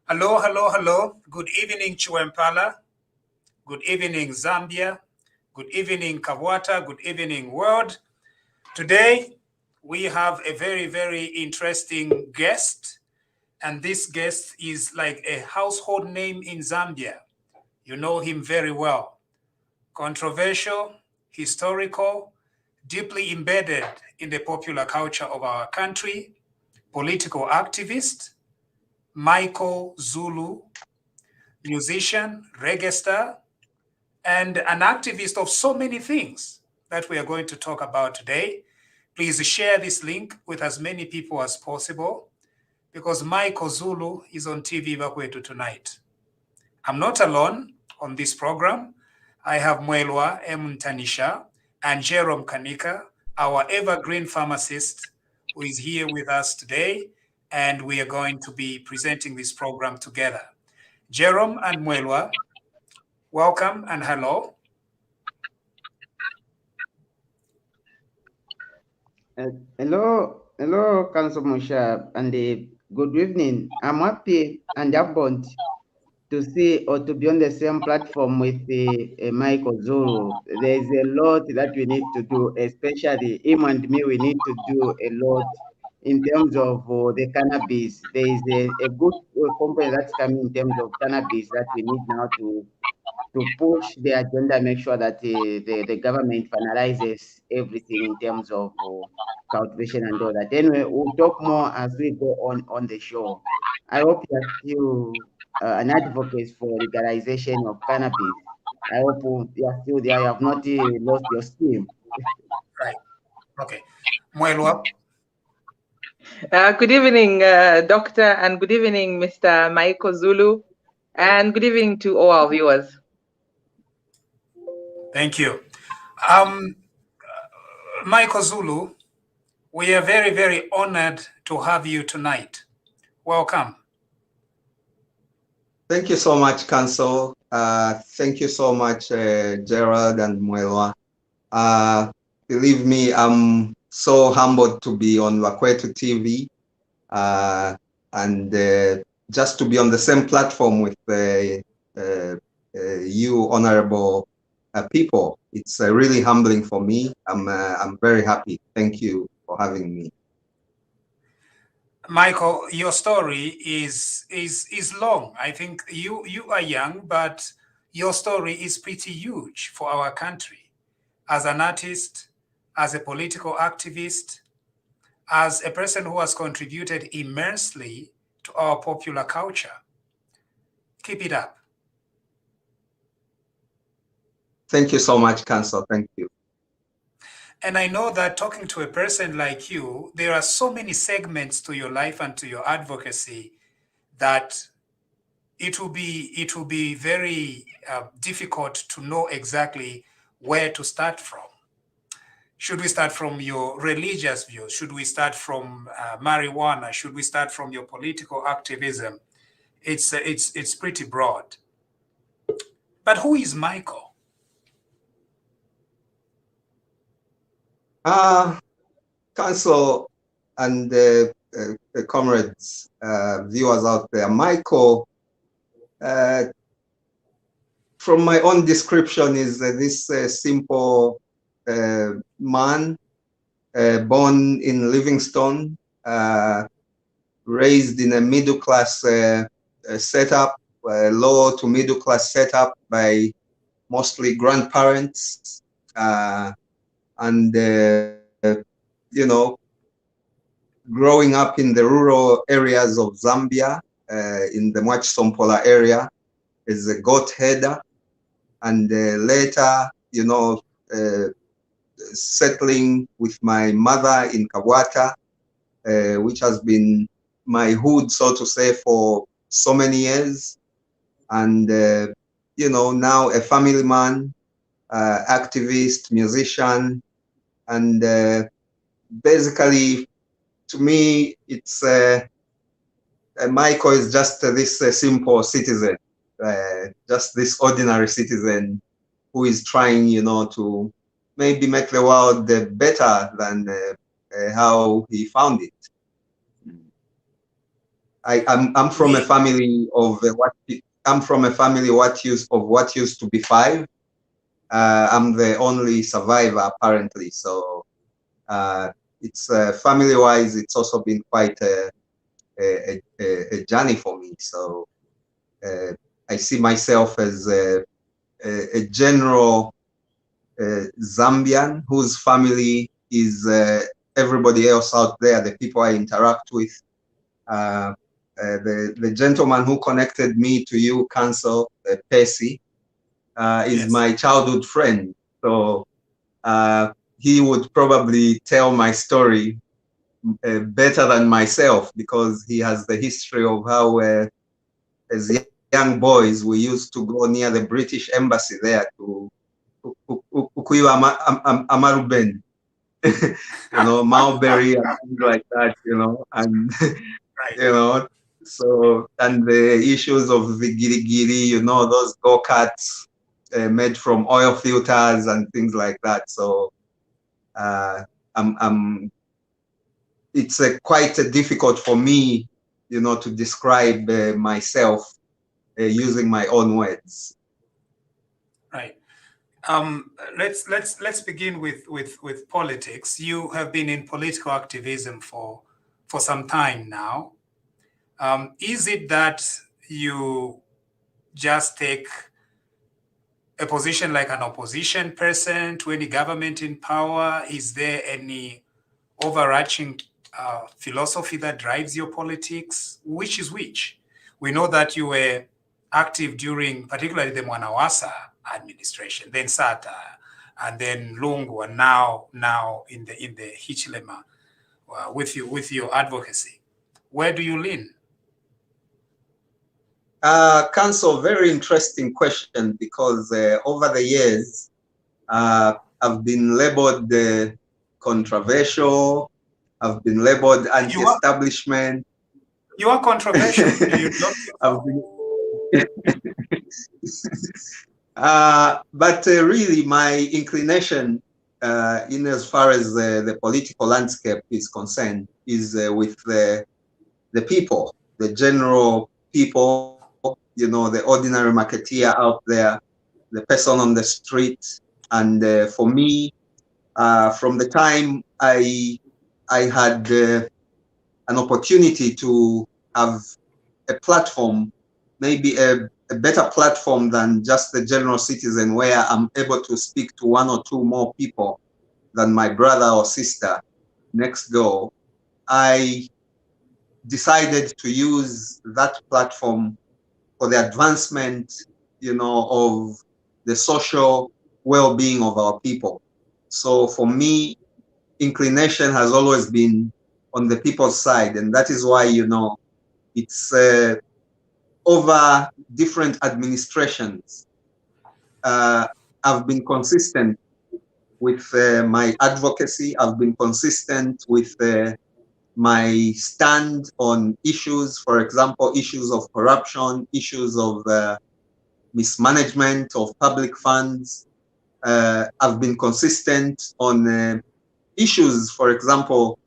Hello, hello, hello. Good evening, Chiwempala. Good evening, Zambia. Good evening, Kawata. Good evening, world. Today, we have a very, very interesting guest. And this guest is like a household name in Zambia. You know him very well. Controversial, historical, deeply embedded in the popular culture of our country, political activist, Maiko Zulu, musician, reggae star, and an activist of so many things that we are going to talk about today. Please share this link with as many people as possible because Maiko Zulu is on TVBAKWETU tonight. I'm not alone on this program. I have Mwelwa M. Tanisha and Jerome Kanika, our evergreen pharmacist, who is here with us today, and we are going to be presenting this program together. Jerome and Mwelwa, welcome and hello. Hello, Council Musha, and good evening. I'm happy and abundant to see or to be on the same platform with Maiko Zulu. There's a lot that we need to do, especially him and me. We need to do a lot in terms of the cannabis. There is a good company that's coming in terms of cannabis that we need now to push the agenda, make sure that the government finalizes everything in terms of cultivation and all that. Anyway, we'll talk more as we go on the show. I hope you are still an advocate for legalization of cannabis. I hope you are still there. You have not lost your steam. Right. Okay. Mwelwa. Good evening, Doctor, and good evening, Mr. Maiko Zulu, and good evening to all our viewers. Thank you. Maiko Zulu, we are very, very honored to have you tonight. Welcome. Thank you so much, Council. Thank you so much, Gerald and Mwelwa. Believe me, I'm so humbled to be on Bakwetu TV and just to be on the same platform with you, honorable people. It's really humbling for me. I'm very happy. Thank you for having me. Michael, your story is long. I think you are young, but your story is pretty huge for our country. As an artist, as a political activist, as a person who has contributed immensely to our popular culture. Keep it up. Thank you so much, Council. Thank you. And I know that talking to a person like you, there are so many segments to your life and to your advocacy that it will be very difficult to know exactly where to start from. Should we start from your religious views? Should we start from marijuana? Should we start from your political activism? It's pretty broad. But who is Michael? Council and comrades, viewers out there, Michael, from my own description, is this simple man born in Livingstone, raised in a middle-class setup, low to middle-class setup by mostly grandparents, and you know, growing up in the rural areas of Zambia, in the Mwachsompola area, as a goat herder, and later, you know, settling with my mother in Kabwata, which has been my hood, so to say, for so many years, and you know, now a family man, activist, musician, and basically, to me, it's Michael is just this simple citizen, just this ordinary citizen who is trying, you know, to maybe make the world better than how he found it. I'm from a family of what used to be 5. I'm the only survivor apparently, so it's family-wise, it's also been quite a journey for me. So I see myself as a general Zambian whose family is everybody else out there, the people I interact with. The gentleman who connected me to you, Council, Percy, is Yes. my childhood friend. So he would probably tell my story better than myself, because he has the history of how, as young boys, we used to go near the British embassy there to Amaruben, you know, Mulberry and things like that, you know, and Right. you know, so, and the issues of the giri, you know, those go-karts made from oil filters and things like that. So it's quite difficult for me, you know, to describe myself using my own words. Right. Let's begin with politics. You have been in political activism for some time now. Is it that you just take a position like an opposition person to any government in power? Is there any overarching philosophy that drives your politics? Which is which? We know that you were active during particularly the Mwanawasa administration, then Sata, and then Lungu, and now in the Hichilema with your advocacy. Where do you lean? Council, very interesting question, because over the years I've been labeled controversial. I've been labeled anti-establishment. You are controversial. You don't I've been But really, my inclination, in as far as the political landscape is concerned, is with the people, the general people, you know, the ordinary marketeer out there, the person on the street. And for me, from the time I had an opportunity to have a platform, maybe a better platform than just the general citizen, where I'm able to speak to one or two more people than my brother or sister next door, I decided to use that platform for the advancement, you know, of the social well-being of our people. So for me, inclination has always been on the people's side, and that is why, you know, it's over different administrations, I've been consistent with my advocacy. I've been consistent with my stand on issues, for example, issues of corruption, issues of mismanagement of public funds. I've been consistent on issues, for example,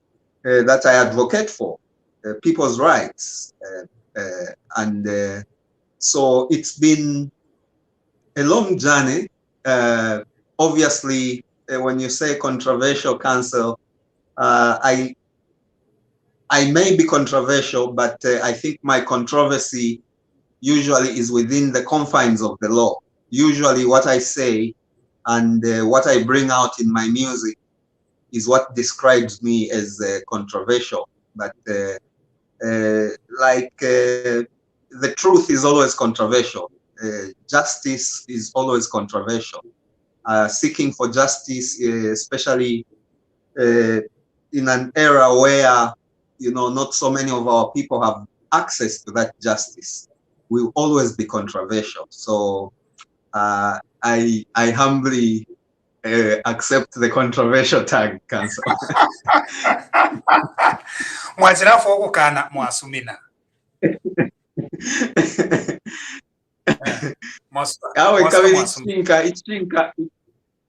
that I advocate for, people's rights. And so it's been a long journey. Obviously, when you say controversial, counsel, I may be controversial, but I think my controversy usually is within the confines of the law. Usually what I say and what I bring out in my music is what describes me as controversial. But the truth is always controversial. Justice is always controversial. Seeking for justice, especially in an era where, you know, not so many of our people have access to that justice, will always be controversial. So I humbly accept the controversial tag, counsel. Mwazirafu okukana mwasumina. Awe kabiri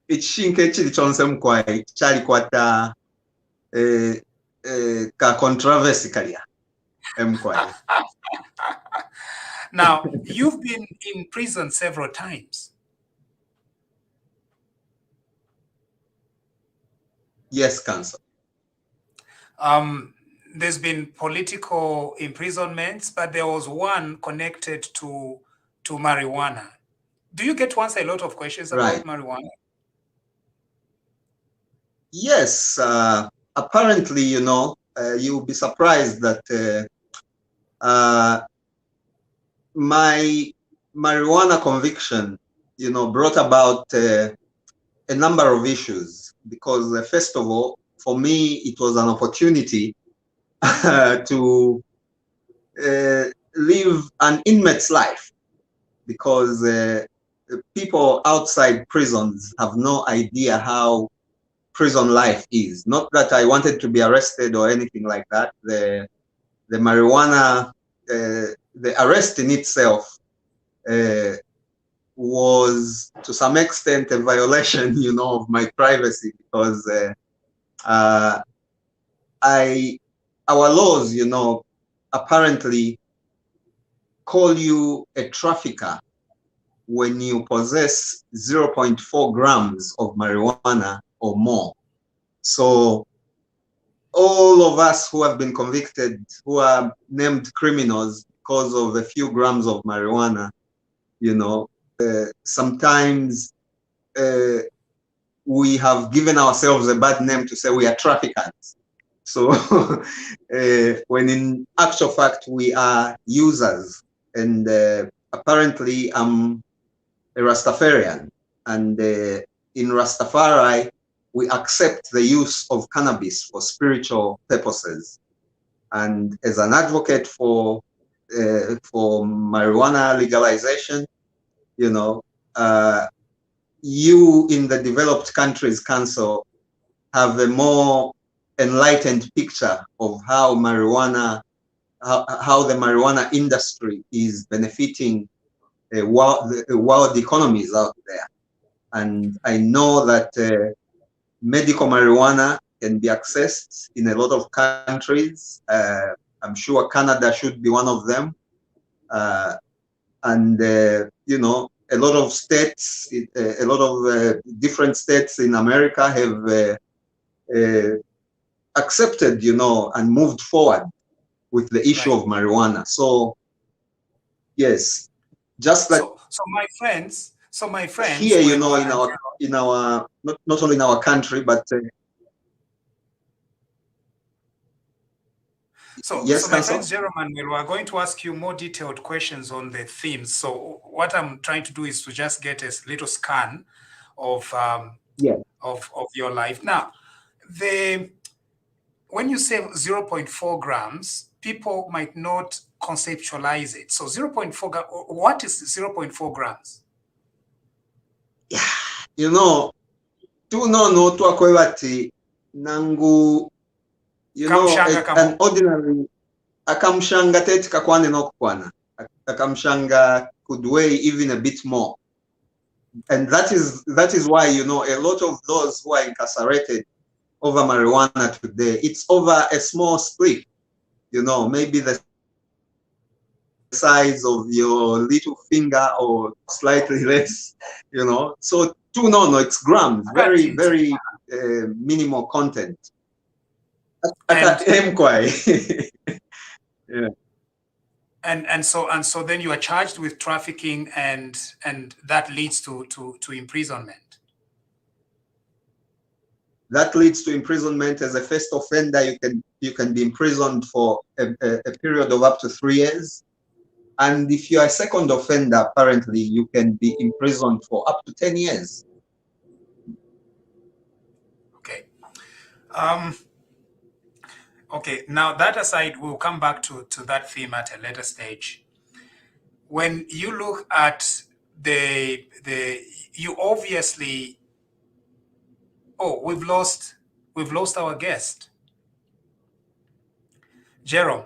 ichinka chili chonse mkwai chali kwata ka controversy kalia mkwai. Now, you've been in prison several times. Yes, counsel. There's been political imprisonments, but there was one connected to marijuana. Do you get to answer a lot of questions about marijuana? Yes. Apparently, you know, you'll be surprised that my marijuana conviction, you know, brought about a number of issues. Because first of all, for me, it was an opportunity to live an inmate's life, because people outside prisons have no idea how prison life is. Not that I wanted to be arrested or anything like that. The marijuana, the arrest in itself was to some extent a violation, you know, of my privacy, because our laws, you know, apparently call you a trafficker when you possess 0.4 grams of marijuana or more. So all of us who have been convicted, who are named criminals because of a few grams of marijuana, you know, sometimes we have given ourselves a bad name to say we are traffickers. So when in actual fact we are users. And apparently I'm a Rastafarian, and in Rastafari we accept the use of cannabis for spiritual purposes. And as an advocate for marijuana legalization, you know, you in the developed countries council have a more enlightened picture of how marijuana, how the marijuana industry is benefiting world economies out there. And I know that medical marijuana can be accessed in a lot of countries. I'm sure Canada should be one of them. And you know, a lot of states, a lot of different states in America have accepted, you know, and moved forward with the issue of marijuana. So yes, just like so my friends here, you know, in our not only in our country, but yes, so my friends Jerome and Will, are going to ask you more detailed questions on the themes. So what I'm trying to do is to just get a little scan of of your life. Now, when you say 0.4 grams, people might not conceptualize it. So 0.4, what is 0.4 grams? Yeah, you know, no twakwebati nangu, you know, an ordinary akamshanga tete kakwane nokwana. Akamshanga could weigh even a bit more. And that is why, you know, a lot of those who are incarcerated over marijuana today, it's over a small split, you know, maybe the size of your little finger or slightly less, you know. So it's grams, very, very minimal content. Yeah. And so then you are charged with trafficking, and that leads to imprisonment. That leads to imprisonment. As a first offender, you can be imprisoned for a period of up to 3 years. And if you are a second offender, apparently you can be imprisoned for up to 10 years. Okay. Okay, now that aside, we'll come back to that theme at a later stage. When you look at you obviously, we've lost our guest. Jerome,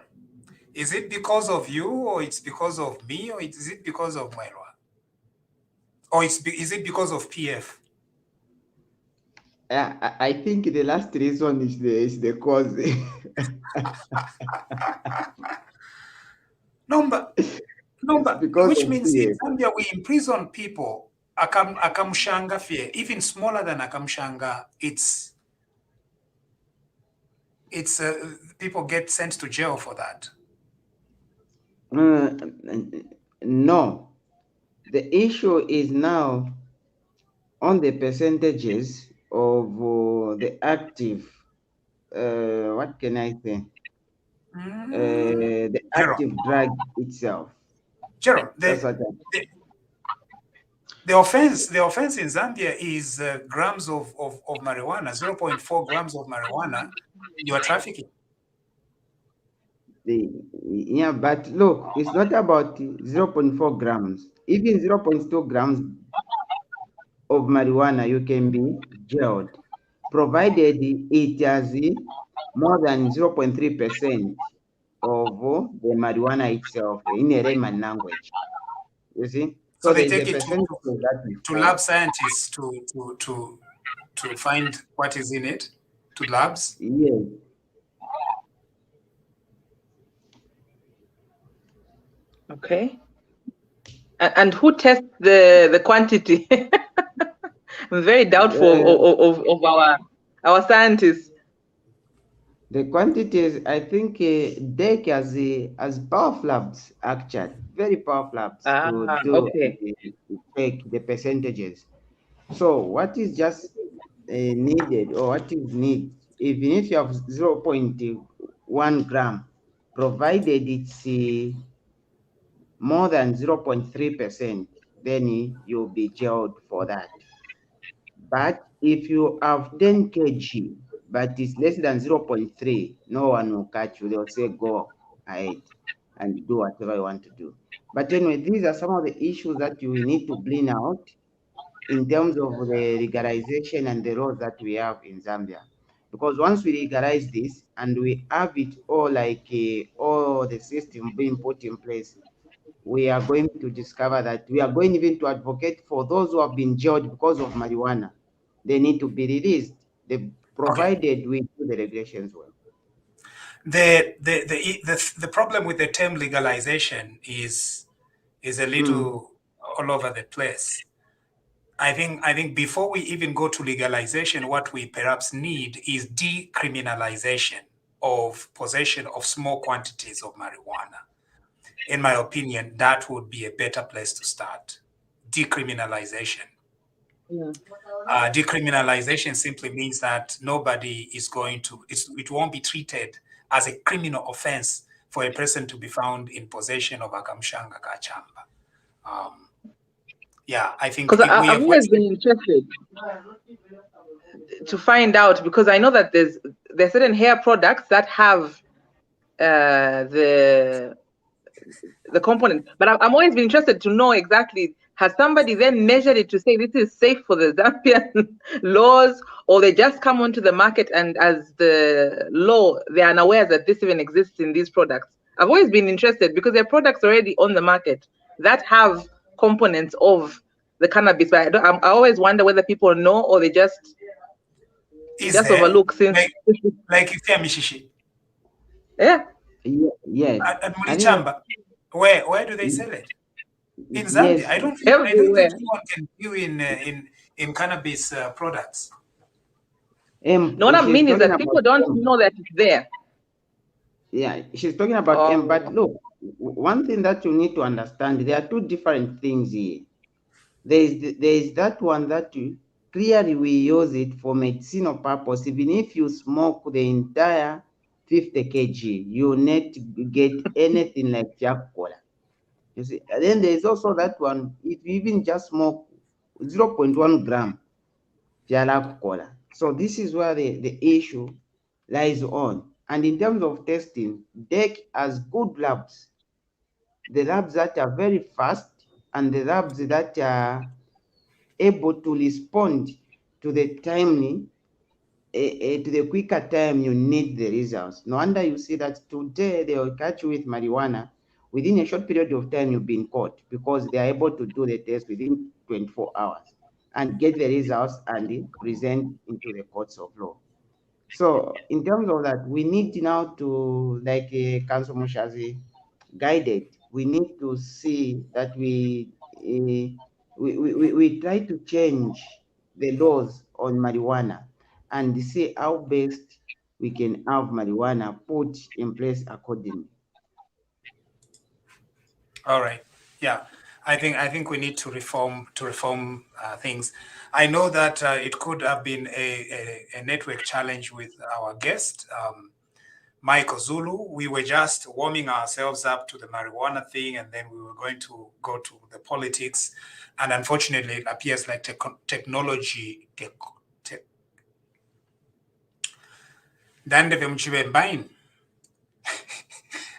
is it because of you, or it's because of me, or is it because of Mairwa? Or is it because of PF? I think the last reason is the cause. Number, which means in Zambia we imprison people. Akamshanga fie, even smaller than akamshanga. It's people get sent to jail for that. No, the issue is now on the percentages of the active. What can I say? The active drug itself. Jerome, the offense in Zambia is grams of marijuana, 0.4 grams of marijuana. You are trafficking. Yeah, but look, it's not about 0.4 grams. Even 0.2 grams of marijuana, you can be jailed, provided it has more than 0.3% of the marijuana itself in a layman language. You see? So they take it to lab scientists to find what is in it, to labs? Yes. Okay. And who tests the quantity? I'm very doubtful of our scientists. The quantities, I think DEC has powerful labs, actually, very powerful labs to take the percentages. So what is just needed, or what is needed, even if you have 0.1 gram, provided it's more than 0.3%, then you'll be jailed for that. But if you have 10 kg, but it's less than 0.3, no one will catch you. They'll say, go ahead and do whatever you want to do. But anyway, these are some of the issues that we need to bring out in terms of the legalization and the laws that we have in Zambia. Because once we legalize this and we have it all, like all the system being put in place, we are going to discover that we are going even to advocate for those who have been jailed because of marijuana. They need to be released, provided we do the regulations well. The problem with the term legalization is a little all over the place. I think before we even go to legalization, what we perhaps need is decriminalization of possession of small quantities of marijuana. In my opinion, that would be a better place to start. Decriminalization. Yeah. Decriminalization simply means that nobody is going to, it won't be treated as a criminal offense for a person to be found in possession of a kamshanga kachamba. Yeah, I think Because I've always been interested to find out, because I know that there's certain hair products that have the component, but I'm always been interested to know exactly, has somebody then measured it to say this is safe for the Zambian laws, or they just come onto the market and as the law, they are unaware that this even exists in these products? I've always been interested because there are products already on the market that have components of the cannabis, but I always wonder whether people know or they just overlook. Since like mishishi. Yes. At Mulichamba, where do they sell it? In Zambia, yes. I don't think anyone can view in cannabis products. No, what I mean is that people don't know that it's there. Yeah, she's talking about but look, one thing that you need to understand, there are two different things here. There is that one that clearly we use it for medicinal purpose. Even if you smoke the entire 50 kg, you need to get anything like Jack Cola. You see, and then there is also that one, if you even just smoke 0.1 gram Jack Cola. So this is where the issue lies on. And in terms of testing, DEC has good labs. The labs that are very fast and the labs that are able to respond to the timely, to the quicker time you need the results. No wonder you see that today they will catch you with marijuana. Within a short period of time, you've been caught because they are able to do the test within 24 hours and get the results and present into the courts of law. So in terms of that, we need now to, like Council Mushazi guided, we need to see that we try to change the laws on marijuana and see how best we can have marijuana put in place accordingly. All right. Yeah. I think we need to reform things. I know that it could have been a network challenge with our guest, Maiko Zulu. We were just warming ourselves up to the marijuana thing, and then we were going to go to the politics. And unfortunately, it appears like technology.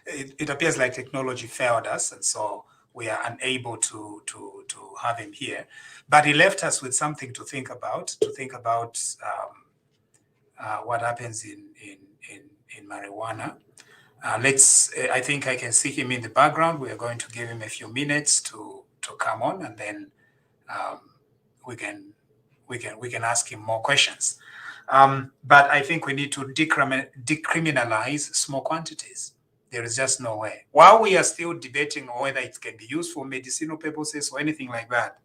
It appears like technology failed us, and so we are unable to have him here. But he left us with something to think about. What happens in marijuana. I think I can see him in the background. We are going to give him a few minutes to come on, and then we can ask him more questions. But I think we need to decriminalize small quantities. There is just no way. While we are still debating whether it can be used for medicinal purposes or anything like that,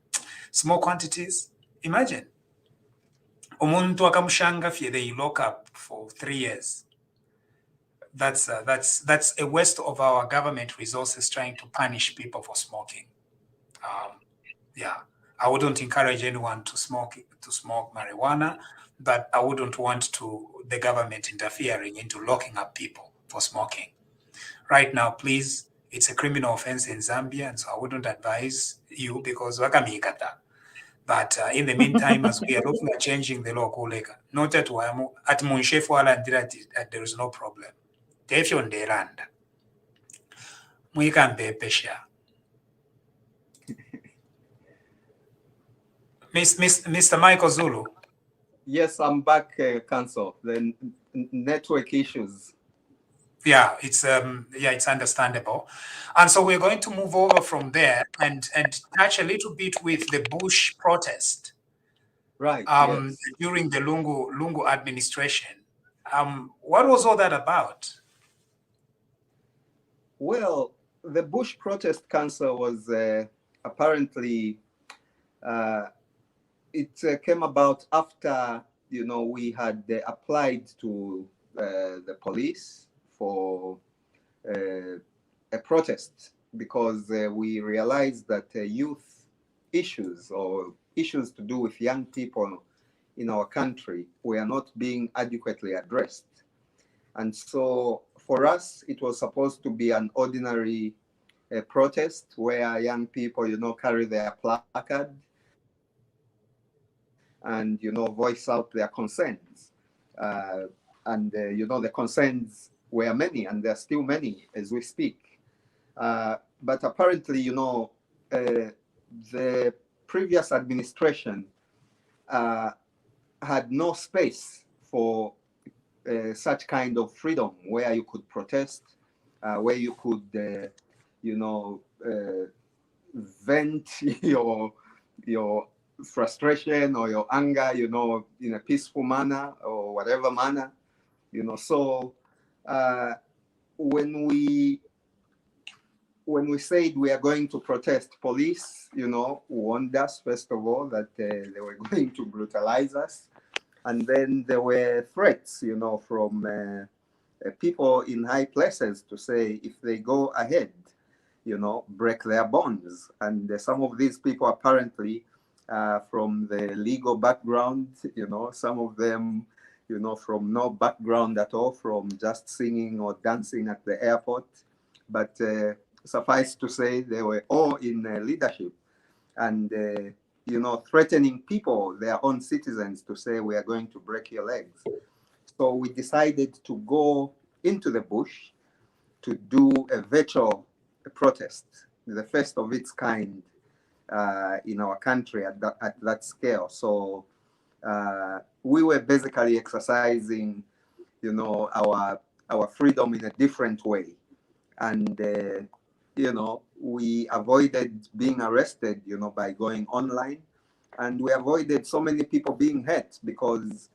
small quantities, imagine. Umuntu akamushanga fye, they lock up for 3 years. That's a waste of our government resources trying to punish people for smoking. Yeah, I wouldn't encourage anyone to smoke marijuana, but I wouldn't want the government interfering into locking up people for smoking. Right now, please, it's a criminal offense in Zambia, and so I wouldn't advise you because wakamikata. But in the meantime, as we are looking at changing the law, not that at Munshefu there is no problem. If you're on the land, we can pay pesha. Mr. Maiko Zulu. Yes, I'm back, Council. The network issues. Yeah, it's understandable. And so we're going to move over from there and touch a little bit with the Bush protest Right. Yes. during the Lungu administration. What was all that about? Well, the Bush Protest Council was apparently it came about after we had applied to the police for a protest because we realized that youth issues or issues to do with young people in our country were not being adequately addressed. And so for us, it was supposed to be an ordinary protest where young people, carry their placard and, voice out their concerns. The concerns were many, and there are still many as we speak. But apparently, the previous administration had no space for such kind of freedom where you could protest, where you could, vent your frustration or your anger, in a peaceful manner or whatever manner, So when we said we are going to protest, police, warned us first of all that they were going to brutalize us. And then there were threats, from people in high places to say if they go ahead, break their bonds. And some of these people apparently from the legal background, some of them, from no background at all, from just singing or dancing at the airport. But suffice to say, they were all in leadership and threatening people, their own citizens, to say we are going to break your legs. So we decided to go into the bush to do a virtual protest, the first of its kind in our country at that scale. So we were basically exercising, our freedom in a different way. And we avoided being arrested, by going online. And we avoided so many people being hurt because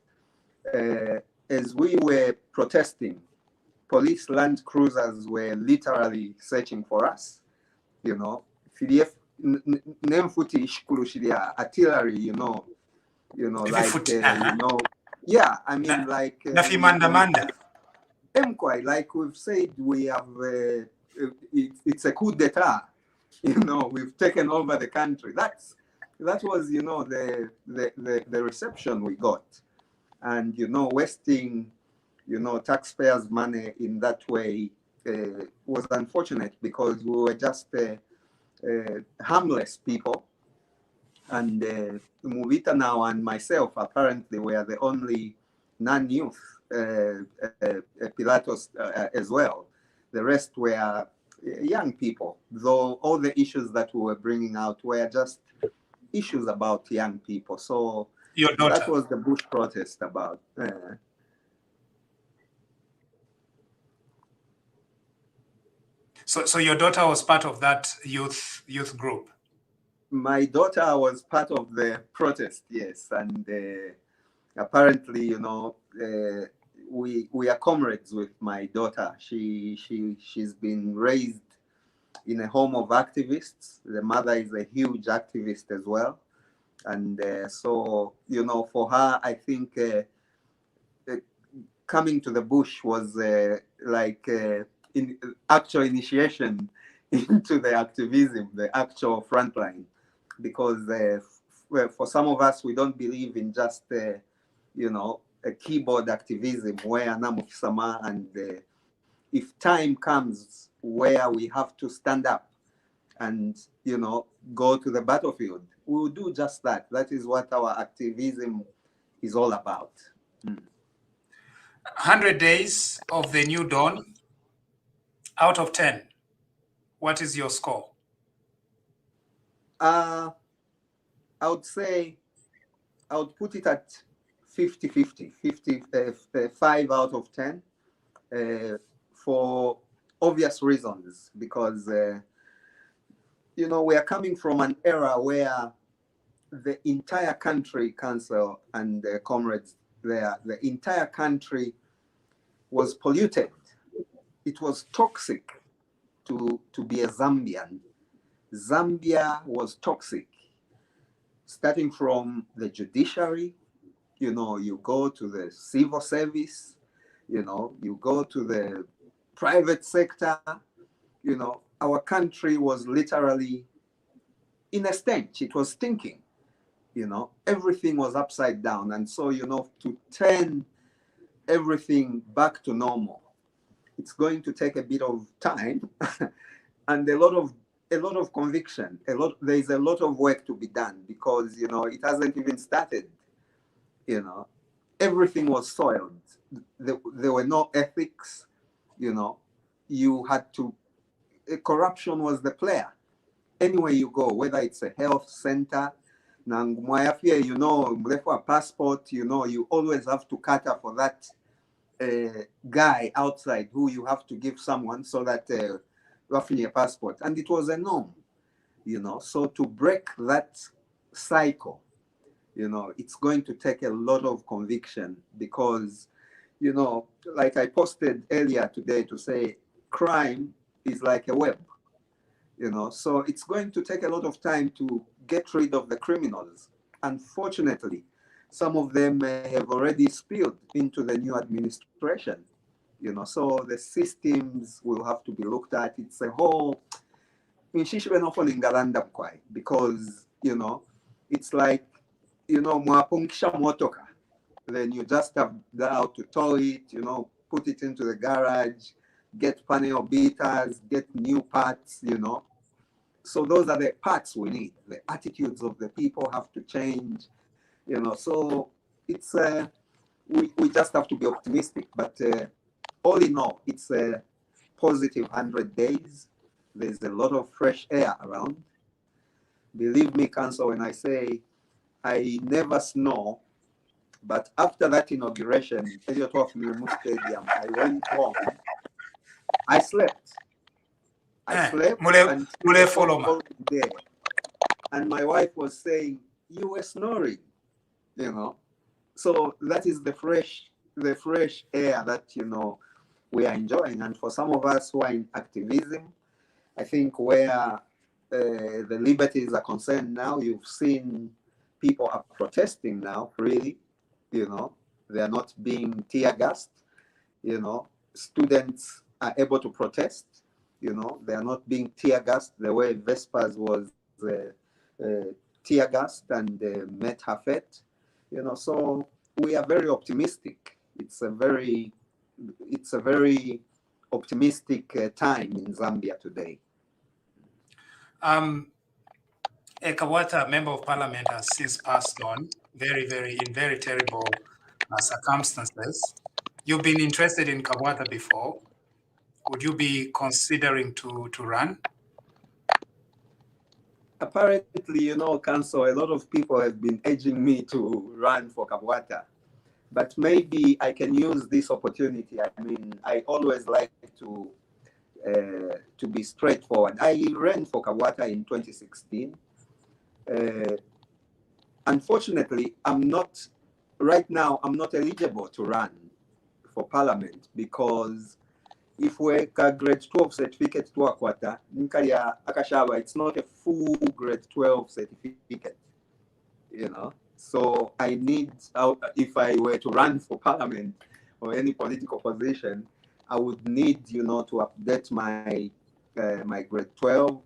as we were protesting, police land cruisers were literally searching for us, artillery, like, yeah, I mean, like, like we've said, we have, it's a coup d'etat, we've taken over the country. That was, the reception we got. And, wasting, taxpayers' money in that way was unfortunate because we were just harmless people. And Muvita now and myself apparently were the only non-youth Pilatos as well. The rest were young people, though all the issues that we were bringing out were just issues about young people. So that was the Bush protest about. So your daughter was part of that youth group? My daughter was part of the protest, yes. And apparently, we are comrades with my daughter. She's been raised in a home of activists. The mother is a huge activist as well. And so, for her, I think coming to the bush was like actual initiation into the activism, the actual frontline. Because for some of us, we don't believe in just, a keyboard activism where Namufisama, and if time comes where we have to stand up and, go to the battlefield, we will do just that. That is what our activism is all about. 100 days of the new dawn, out of 10, what is your score? I would say I would put it at 50-50, 5 out of 10 for obvious reasons, because you know, we are coming from an era where the entire country, Council and comrades there, the entire country was polluted. It was toxic to be a Zambian. Zambia was toxic, starting from the judiciary. You know, you go to the civil service, you know, you go to the private sector. You know, our country was literally in a stench. It was stinking. You know, everything was upside down. And so, you know, to turn everything back to normal, it's going to take a bit of time and a lot of conviction. There's a lot of work to be done, because, you know, it hasn't even started. You know, everything was soiled. There were no ethics. You know, you had to, corruption was the player. Anywhere you go, whether it's a health center, you know, for a passport, you know, you always have to cater for that guy outside who you have to give someone so that roughly a passport. And it was a norm, you know. So to break that cycle, you know, it's going to take a lot of conviction, because, you know, like I posted earlier today to say, crime is like a web, you know. So it's going to take a lot of time to get rid of the criminals. Unfortunately, some of them have already spilled into the new administration, you know. So the systems will have to be looked at. It's a whole, because, you know, it's like, you know, then you just have out to tow it, you know, put it into the garage, get panel beaters, get new parts, you know. So those are the parts we need. The attitudes of the people have to change, you know. So it's we just have to be optimistic. But all in all, it's a positive 100 days. There's a lot of fresh air around. Believe me, Council, when I say I never snow, but after that inauguration, Stadium, I went home. I slept. I slept until the day. And my wife was saying, you were snoring, you know. So that is the fresh air that, you know, we are enjoying. And for some of us who are in activism, I think where the liberties are concerned now, you've seen people are protesting now, really, you know. They are not being tear gassed, you know. Students are able to protest, you know. They are not being tear gassed the way Vespers was tear gassed and met her fate, you know. So we are very optimistic. It's a very optimistic time in Zambia today. Kawata, Member of Parliament, has since passed on, in very terrible circumstances. You've been interested in Kawata before. Would you be considering to run? Apparently, you know, Council, a lot of people have been urging me to run for Kawata. But maybe I can use this opportunity. I mean, I always like to be straightforward. I ran for Kawata in 2016. Unfortunately, right now, I'm not eligible to run for Parliament, because if we're a grade 12 certificate to Akwata, it's not a full grade 12 certificate, you know. So I need, if I were to run for Parliament or any political position, I would need, you know, to update my my grade 12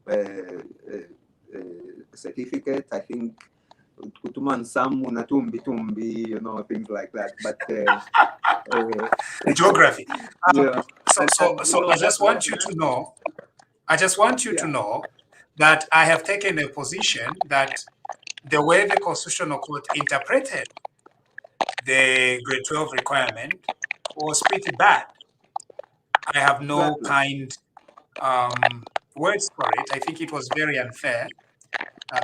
certificate. I think you know, things like that. But geography. Yeah. So I just want you to know. I just want you to know that I have taken a position that the way the Constitutional Court interpreted the grade 12 requirement was pretty bad. I have no kind words for it. I think it was very unfair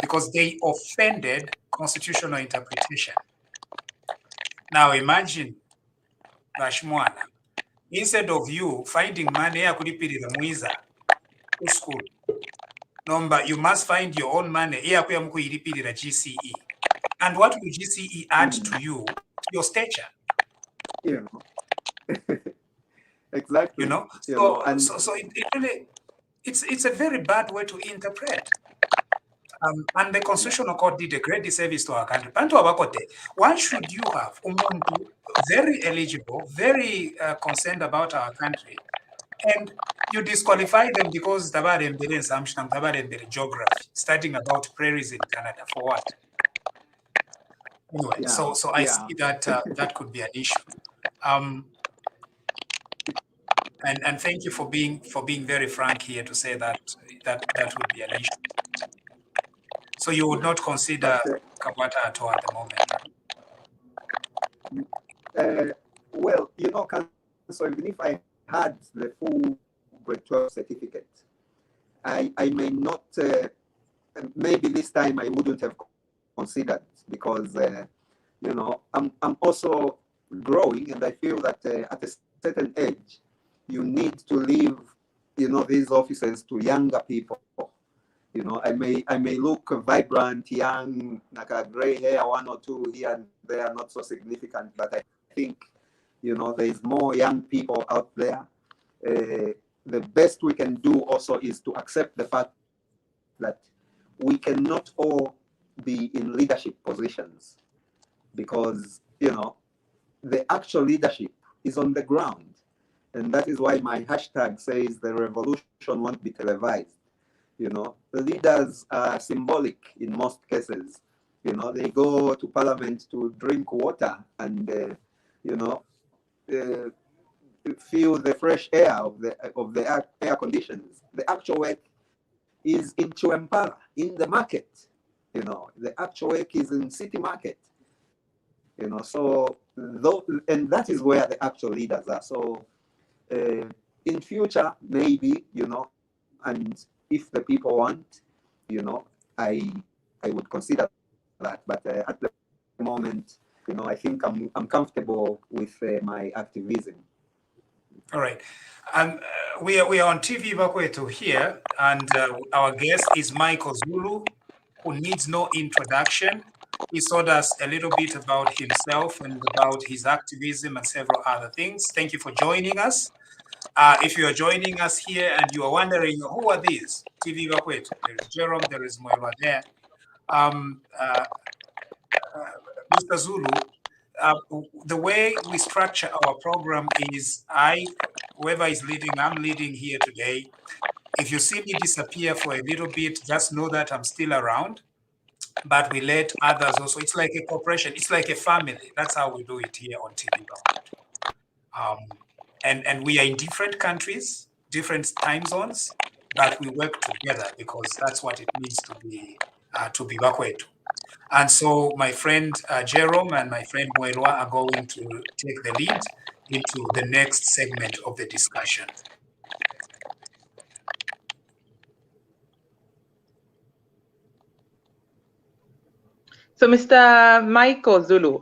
because they offended constitutional interpretation. Now imagine Rashmwana instead of you finding money yakulipirira mwiza to school, number you must find your own money yakuya mukuyilipirira GCE. And what will GCE add to you? Your stature. You know. Exactly. You know. So it really, it's a very bad way to interpret. And the Constitutional Court did a great disservice to our country. Why should you have umuntu very eligible, very concerned about our country, and you disqualify them because tabarembere assumption, tabarembere geography, studying about prairies in Canada for what? Anyway, so I see that that could be an issue. And thank you for being very frank here to say that that would be an issue. So you would not consider Kabata at all at the moment? Well, you know, so even if I had the full grade 12 certificate, I may not, maybe this time I wouldn't have considered, because, you know, I'm also growing, and I feel that at a certain age, you need to leave, you know, these offices to younger people. You know, I may look vibrant, young, like a gray hair, one or two here and there, not so significant, but I think, you know, there's more young people out there. The best we can do also is to accept the fact that we cannot all be in leadership positions, because, you know, the actual leadership is on the ground. And that is why my hashtag says the revolution won't be televised. You know, the leaders are symbolic in most cases. You know, they go to parliament to drink water and, you know, feel the fresh air of the air conditions. The actual work is in Chwempara, in the market. You know, the actual work is in city market. You know, so and that is where the actual leaders are. So in future, maybe, you know, and if the people want, you know, I would consider that. But at the moment, you know, I think I'm comfortable with my activism. All right. We are on TVBAKWETU here, and our guest is Maiko Zulu, who needs no introduction. He told us a little bit about himself and about his activism and several other things. Thank you for joining us. If you are joining us here and you are wondering, who are these? TVBAKWETU. There is Jerome, there is Moelwa there. Mr. Zulu, the way we structure our program is whoever is leading, I'm leading here today. If you see me disappear for a little bit, just know that I'm still around, but we let others also. It's like a corporation. It's like a family. That's how we do it here on TVBAKWETU. And we are in different countries, different time zones, but we work together because that's what it means to be Bakwetu. And so my friend Jerome and my friend Moelwa are going to take the lead into the next segment of the discussion. So, Mr. Maiko Zulu,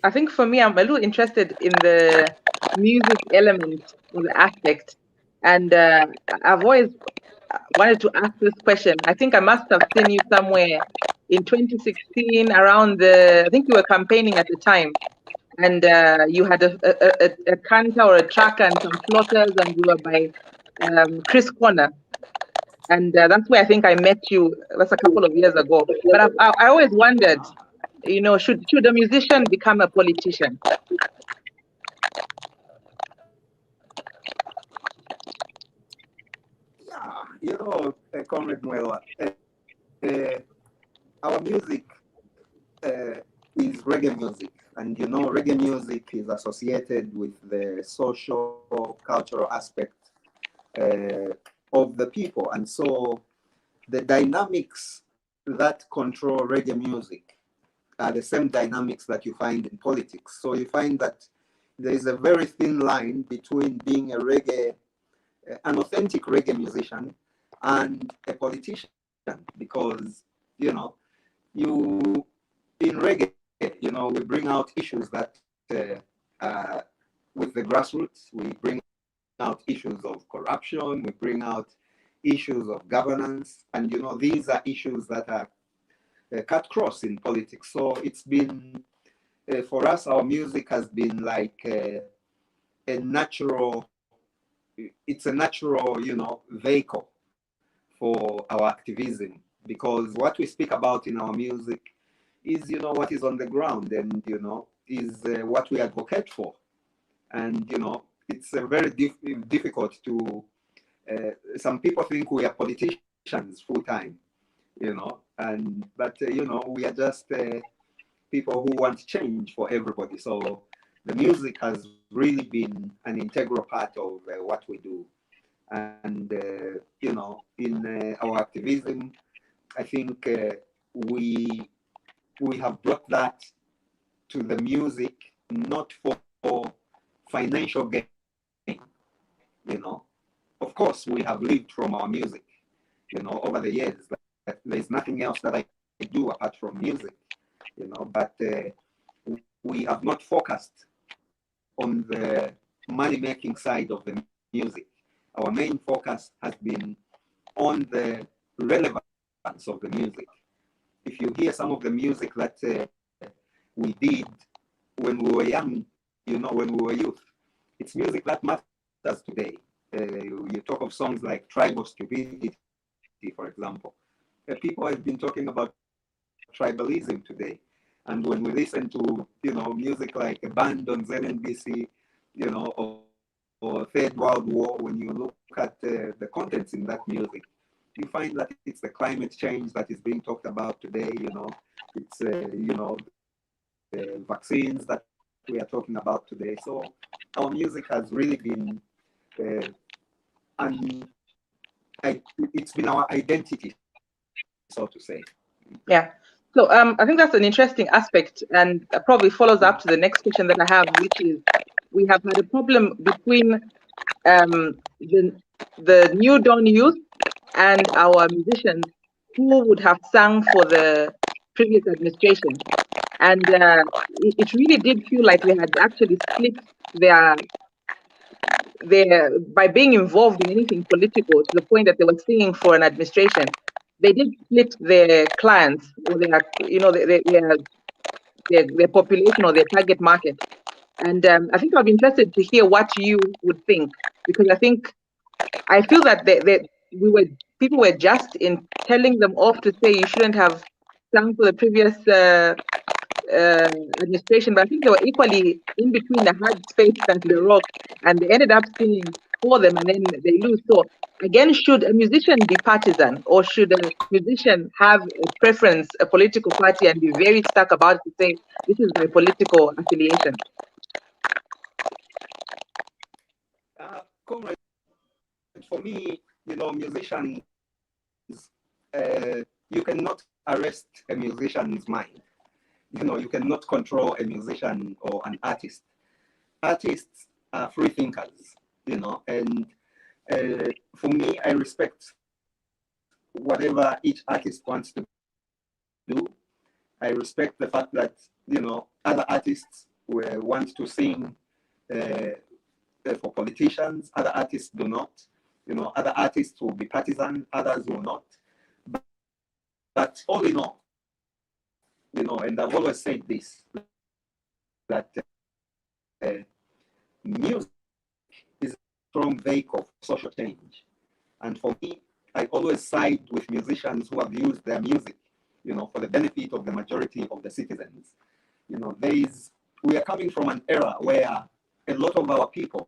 I think for me, I'm a little interested in the music element or the aspect. And I've always wanted to ask this question. I think I must have seen you somewhere in 2016 around I think you were campaigning at the time. And you had a canter or a tracker and some floaters, and you were by Chris Corner. And that's where I think I met you. That's a couple of years ago. But I always wondered, you know, should a musician become a politician? Yeah, you know, Comrade Moelwa, our music is reggae music. And, you know, reggae music is associated with the social, cultural aspect of the people. And so the dynamics that control reggae music are the same dynamics that you find in politics. So you find that there is a very thin line between being an authentic reggae musician and a politician, because, you know, in reggae, you know, we bring out issues that with the grassroots. We bring out issues of corruption. We bring out issues of governance. And, you know, these are issues that are cut cross in politics. So it's been, for us, our music has been like a natural, it's a natural, you know, vehicle for our activism, because what we speak about in our music is, you know, what is on the ground, and, you know, is what we advocate for. And, you know, it's very difficult to, some people think we are politicians full time, you know, and, but, you know, we are just people who want change for everybody. So the music has really been an integral part of what we do. And, you know, in our activism, I think we have brought that to the music, not for financial gain. You know, of course, we have lived from our music, you know, over the years. There's nothing else that I do apart from music, you know, but we have not focused on the money-making side of the music. Our main focus has been on the relevance of the music. If you hear some of the music that we did when we were young, you know, when we were youth, it's music that matters today. You talk of songs like Tribal Stupidity, for example. People have been talking about tribalism today. And when we listen to, you know, music like a band on ZNBC, you know, or Third World War, when you look at the contents in that music, you find that it's the climate change that is being talked about today, you know, it's, you know, the vaccines that we are talking about today. So our music has really been, and it's been our identity, so to say. Yeah. So I think that's an interesting aspect, and probably follows up to the next question that I have, which is, we have had a problem between the new dawn youth and our musicians who would have sung for the previous administration. And it really did feel like they had actually split their by being involved in anything political, to the point that they were singing for an administration. They did split their clients, or their, you know, their population or their target market. And I think I'd be interested to hear what you would think, because I feel that people were just in telling them off to say you shouldn't have sung for the previous administration, but I think they were equally in between the hard space and the rock, and they ended up singing for them, and then they lose. So again, should a musician be partisan, or should a musician have a preference, a political party, and be very stuck about it to say this is my political affiliation? Comrade, for me, you know, musicians, you cannot arrest a musician's mind. You know, you cannot control a musician or an artist. Artists are free thinkers, you know, and for me, I respect whatever each artist wants to do. I respect the fact that, you know, other artists will want to sing for politicians, other artists do not. You know, other artists will be partisan, others will not. But all in all, you know, and I've always said this, that music is a strong vehicle for social change. And for me, I always side with musicians who have used their music, you know, for the benefit of the majority of the citizens. You know, we are coming from an era where a lot of our people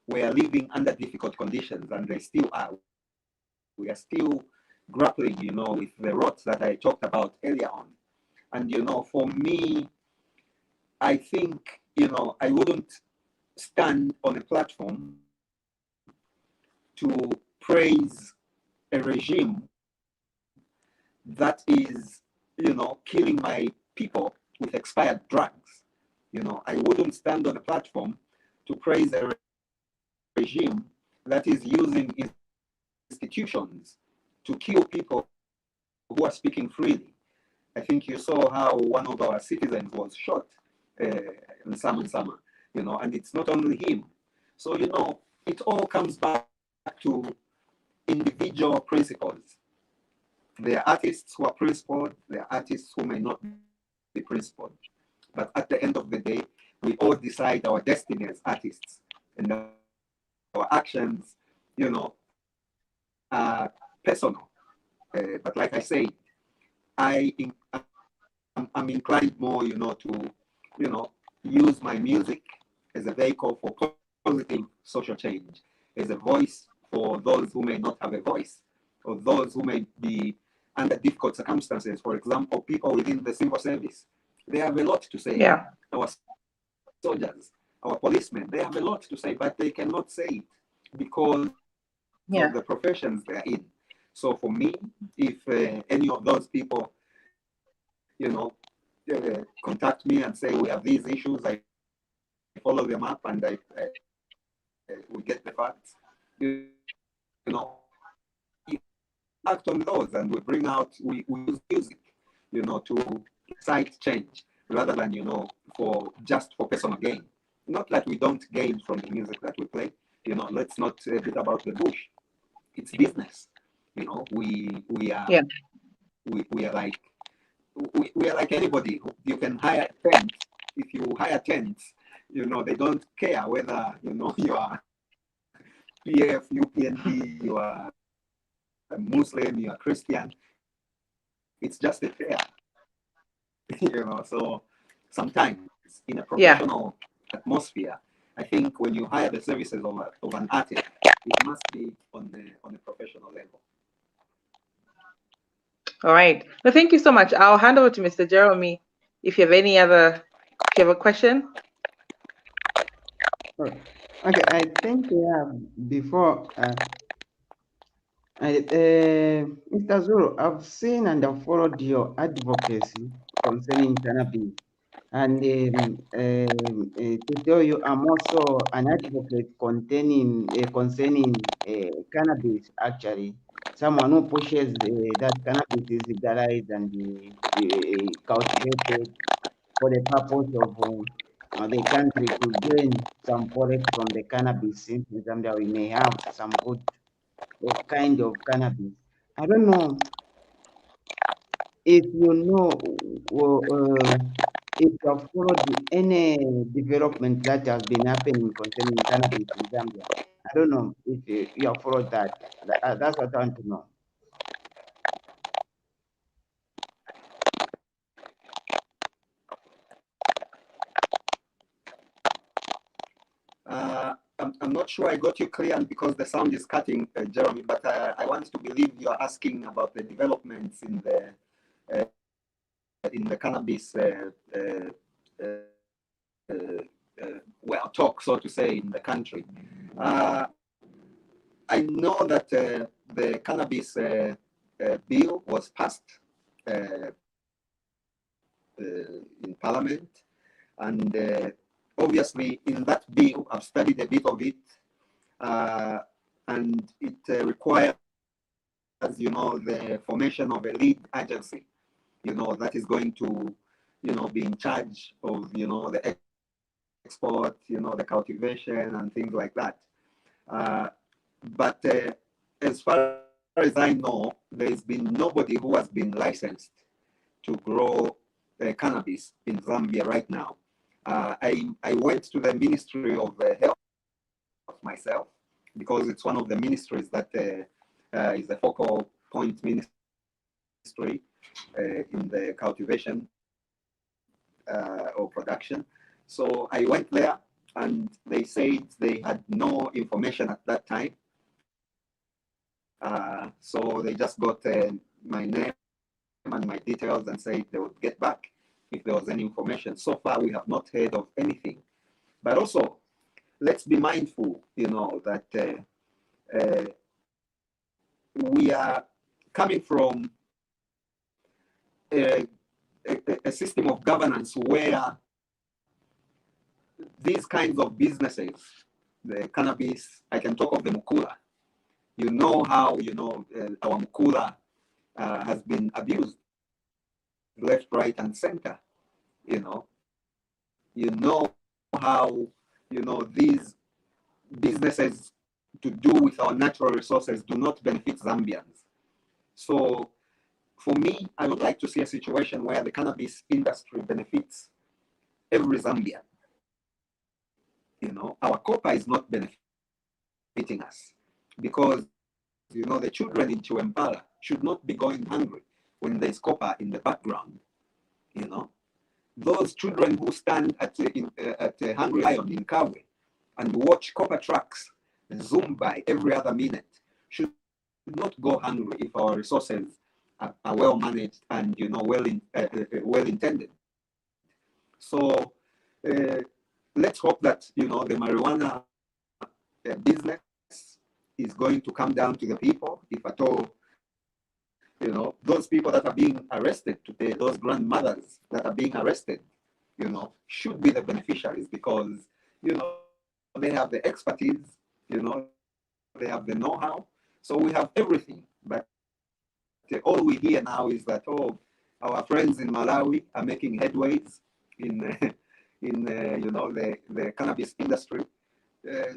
were living under difficult conditions, and they still are. We are still grappling, you know, with the roots that I talked about earlier on. And, you know, for me, I think, you know, I wouldn't stand on a platform to praise a regime that is, you know, killing my people with expired drugs. You know, I wouldn't stand on a platform to praise a regime that is using institutions to kill people who are speaking freely. I think you saw how one of our citizens was shot in Sama. you know, and it's not only him. So, you know, it all comes back to individual principles. There are artists who are principled, there are artists who may not be principled. But at the end of the day, we all decide our destiny as artists, and our actions, you know, are personal. But like I say, I'm inclined more, you know, to, you know, use my music as a vehicle for positive social change, as a voice for those who may not have a voice, or those who may be under difficult circumstances. For example, people within the civil service, they have a lot to say. Yeah. Our soldiers, our policemen, they have a lot to say, but they cannot say it because of the professions they're in. So for me, if any of those people, you know, contact me and say we have these issues, I follow them up and we get the facts, you know, we act on those and we bring out, we use music, you know, to incite change rather than, you know, just for personal gain. Not that we don't gain from the music that we play, you know, let's not beat about the bush. It's business, you know. We are we are like anybody. You can hire tents. If you hire tents, you know, they don't care whether, you know, you are PF, UPNP, you are a Muslim, you are Christian. It's just a fair, you know. So sometimes in a professional atmosphere, I think when you hire the services of an artist, it must be on a professional level. All right. Well, thank you so much. I'll hand over to Mr. Jeremy if you have a question. Okay, I think before Mr. Zulu, I've seen and I've followed your advocacy concerning cannabis. And to tell you, I'm also an advocate concerning cannabis, actually. Someone who pushes that cannabis is legalized and cultivated for the purpose of the country to gain some products from the cannabis. Since in Zambia we may have some good kind of cannabis. I don't know if you know if you have followed any development that has been happening concerning cannabis in Zambia. I don't know if you have followed that. That's what I want to know. I'm not sure I got you clear because the sound is cutting, Jeremy, but I want to believe you're asking about the developments in the cannabis talk, so to say, in the country. I know that the cannabis bill was passed in Parliament, and obviously in that bill, I've studied a bit of it, and it requires, you know, the formation of a lead agency, you know, that is going to, you know, be in charge of, you know, the export, you know, the cultivation and things like that. But as far as I know, there's been nobody who has been licensed to grow cannabis in Zambia right now. I went to the Ministry of Health myself because it's one of the ministries that is the focal point ministry in the cultivation or production. So I went there and they said they had no information at that time. So they just got my name and my details and said they would get back if there was any information. So far, we have not heard of anything. But also, let's be mindful, you know, that we are coming from a system of governance where these kinds of businesses, the cannabis, I can talk of the mukula. You know how, you know, our mukula has been abused left, right, and center. You know how you know, these businesses to do with our natural resources do not benefit Zambians. So for me, I would like to see a situation where the cannabis industry benefits every Zambian. You know, our copper is not benefiting us because, you know, the children in Chiwempala should not be going hungry when there's copper in the background. You know, those children who stand at Hungry Lion in Kawe and watch copper trucks zoom by every other minute should not go hungry if our resources are well managed and, you know, well intended. So let's hope that, you know, the marijuana business is going to come down to the people, if at all. You know, those people that are being arrested today, those grandmothers that are being arrested, you know, should be the beneficiaries because, you know, they have the expertise, you know, they have the know-how. So we have everything. But all we hear now is that, oh, our friends in Malawi are making headways in you know, the cannabis industry.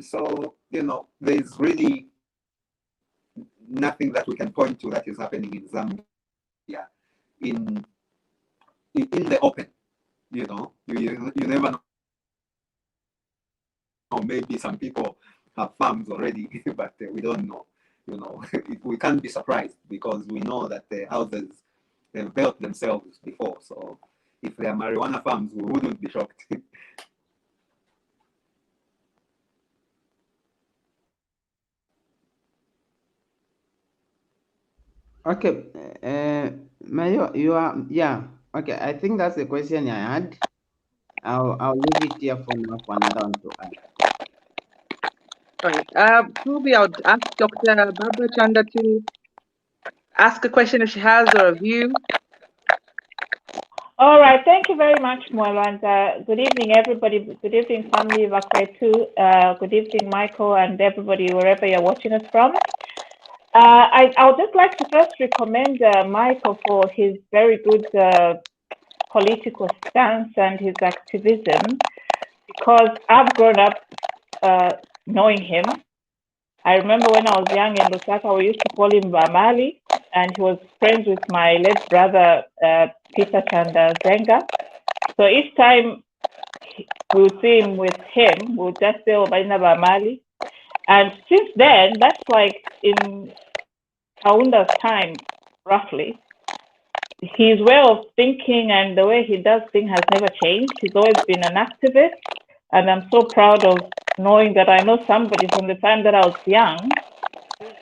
So, you know, there's really nothing that we can point to that is happening in Zambia in the open. You know, you never know. Maybe some people have farms already, but we don't know. You know, we can't be surprised because we know that the houses they've built themselves before. So if they are marijuana farms, we wouldn't be shocked. Okay, Mayo, you are, yeah, okay, I think that's the question I had. I'll leave it here for now for another one to ask. Right. Probably I would ask Dr. Barbara Chanda to ask a question if she has or a view. All right, thank you very much, Mwalanda. Good evening, everybody. Good evening, family BAKWETU. Good evening, Michael, and everybody, wherever you're watching us from. I would just like to first recommend Michael for his very good political stance and his activism, because I've grown up knowing him. I remember when I was young in Lusaka, we used to call him Bamali, and he was friends with my late brother, Peter Chanda Zenga. So each time we would see him with him, we would just say, oh, Baina Bamali. And since then, that's like in Kaunda's time, roughly, his way of thinking and the way he does things has never changed. He's always been an activist. And I'm so proud of knowing that I know somebody from the time that I was young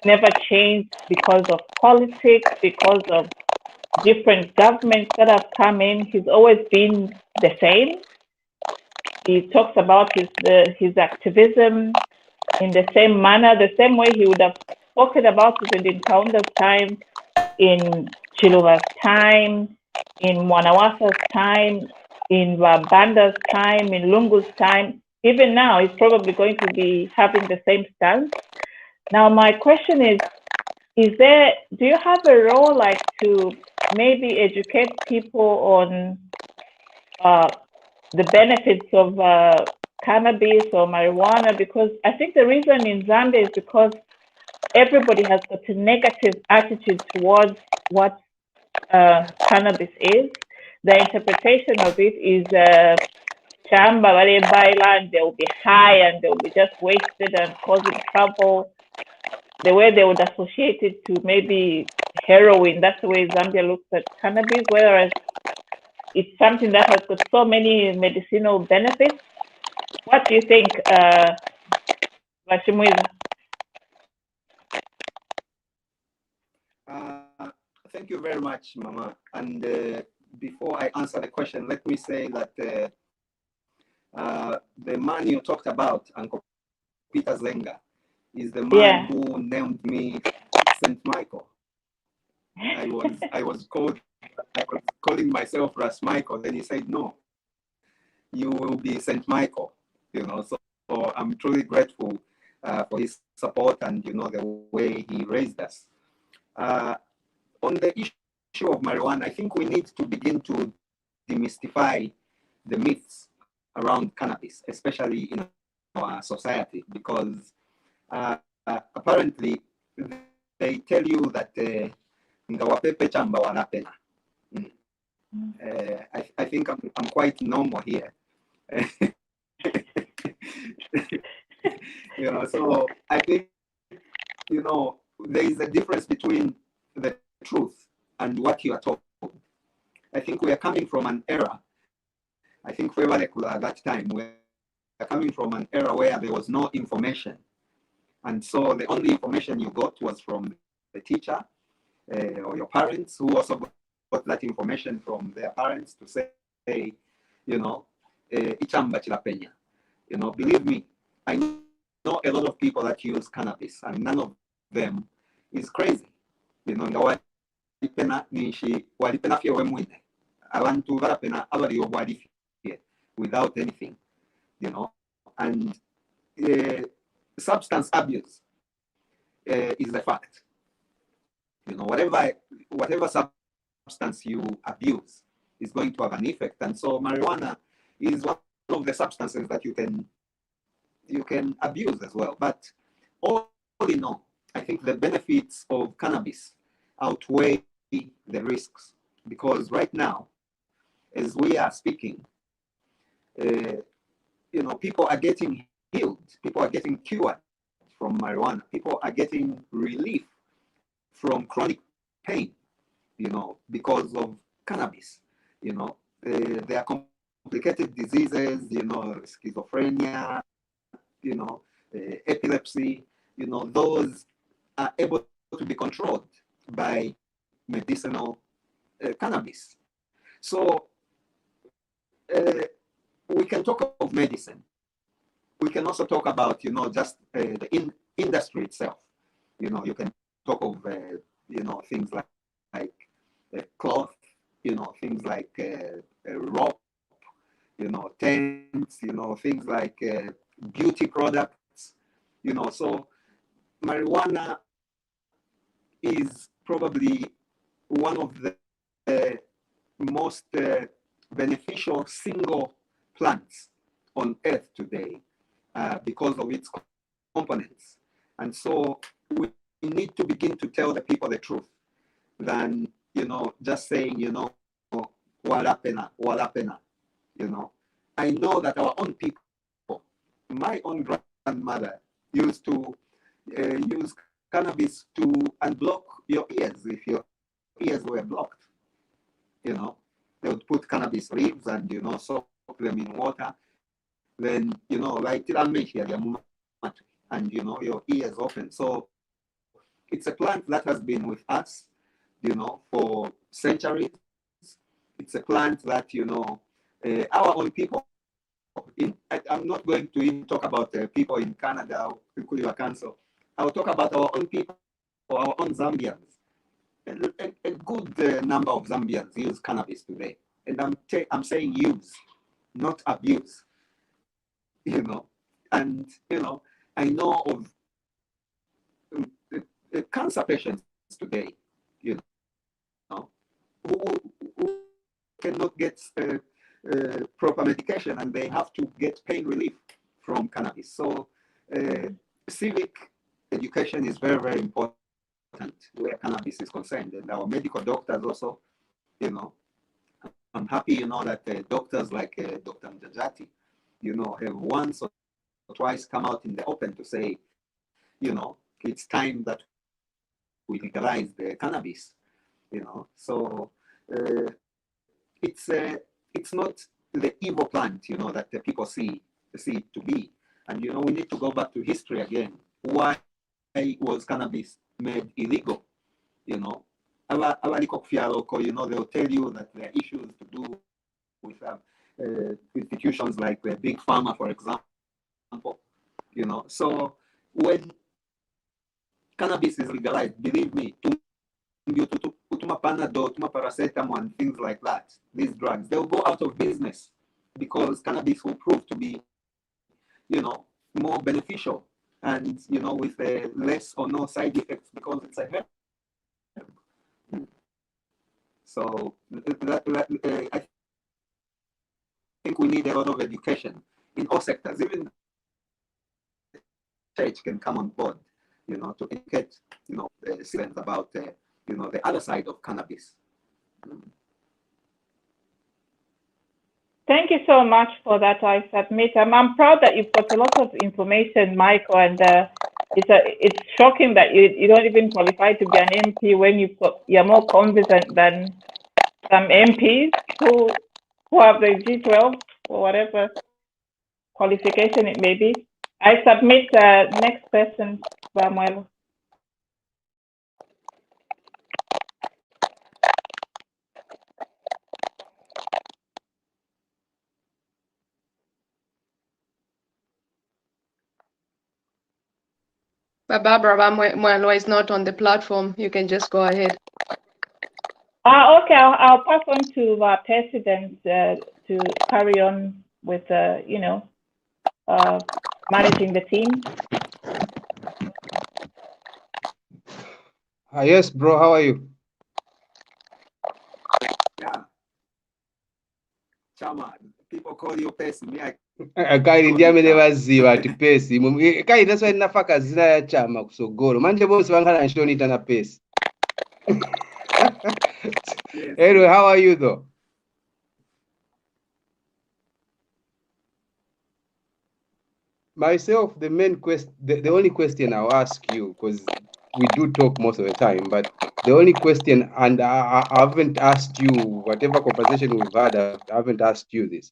never changed because of politics, because of different governments that have come in. He's always been the same. He talks about his activism in the same manner, the same way he would have spoken about it in Kaunda's time, in Chiluva's time, in Mwanawasa's time, in Wabanda's time, in Lungu's time. Even now, he's probably going to be having the same stance. Now, my question is do you have a role like to maybe educate people on the benefits of cannabis or marijuana? Because I think the reason in Zambia is because everybody has got a negative attitude towards what cannabis is. The interpretation of it is chamba wale bailand, they will be high and they will be just wasted and causing trouble. The way they would associate it to maybe heroin, that's the way Zambia looks at cannabis, whereas it's something that has got so many medicinal benefits. What do you think, Vashimwiza? Thank you very much, Mama. And before I answer the question, let me say that the man you talked about, Uncle Peter Zenga, is the man who named me Saint Michael. I was calling myself Ras Michael. Then he said, "No, you will be Saint Michael." You know, so I'm truly grateful for his support and, you know, the way he raised us. On the issue of marijuana, I think we need to begin to demystify the myths around cannabis, especially in our society, because apparently they tell you that ngawapepe chamba wanapena. I think I'm quite normal here. So I think, there is a difference between the truth and what you are told. I think we are coming from an era, I think at that time, we are coming from an era where there was no information. And so the only information you got was from the teacher or your parents, who also got that information from their parents to say, ichamba chila penya. Believe me, I know a lot of people that use cannabis, and none of them is crazy. Walipena fye wemwine. Abantu barapena abali obwadifye without anything, and substance abuse is a fact. Whatever substance you abuse is going to have an effect, and so marijuana is one of the substances that you can abuse as well. But all in all, I think the benefits of cannabis outweigh the risks, because right now, as we are speaking, people are getting healed, people are getting cured from marijuana, people are getting relief from chronic pain, because of cannabis. There are complicated diseases, schizophrenia, epilepsy, those are able to be controlled by medicinal cannabis. So we can talk of medicine. We can also talk about, just the industry itself. You can talk of, things like cloth, things like rope, tents, things like beauty products, so marijuana is probably one of the most beneficial single plants on earth today because of its components. And so we need to begin to tell the people the truth than, just saying, walapena. I know that our own people, my own grandmother used to use cannabis to unblock your ears if your ears were blocked. They would put cannabis leaves and, soak them in water. Then, like and, your ears open. So it's a plant that has been with us, for centuries. It's a plant that, our own people, I'm not going to even talk about people in Canada or Kikuyu Council. I'll talk about our own people, our own Zambians. A good number of Zambians use cannabis today. And I'm saying use, not abuse. And, I know of cancer patients today, who cannot get proper medication, and they have to get pain relief from cannabis. So civic education is very, very important where cannabis is concerned, and our medical doctors also, I'm happy, that doctors like Dr. Mjajati, have once or twice come out in the open to say, it's time that we legalize the cannabis, so it's not the evil plant, that the people see it to be. And, we need to go back to history again. Why was cannabis made illegal? They'll tell you that there are issues to do with institutions like Big Pharma, for example. So when cannabis is legalized, believe me, Panadol, paracetamol, and things like that, these drugs, they'll go out of business because cannabis will prove to be, more beneficial and, with less or no side effects because it's a herb. So I think we need a lot of education in all sectors, even church can come on board, to educate, students about, the other side of cannabis. Thank you so much for that, I submit. I'm proud that you've got a lot of information, Maiko, and it's shocking that you don't even qualify to be an MP when you're more competent than some MPs who have the G12 or whatever qualification it may be. I submit next person, Samuel. But Barbara Mwelo is not on the platform. You can just go ahead. Okay, I'll pass on to our president to carry on with, managing the team. Yes, bro, how are you? Yeah. Chama, people call you Pesi. Me, Kairi ndiye amene vaziva ati pesi. Kairi that's why ndinafaka zina ya chama kusogolo. Manje bonse vangana nchitoniita na pesi. Anyway, how are you though? Myself, the main question, the only question I'll ask you, because we do talk most of the time, but the only question, and I haven't asked you, whatever conversation we've had, I haven't asked you this.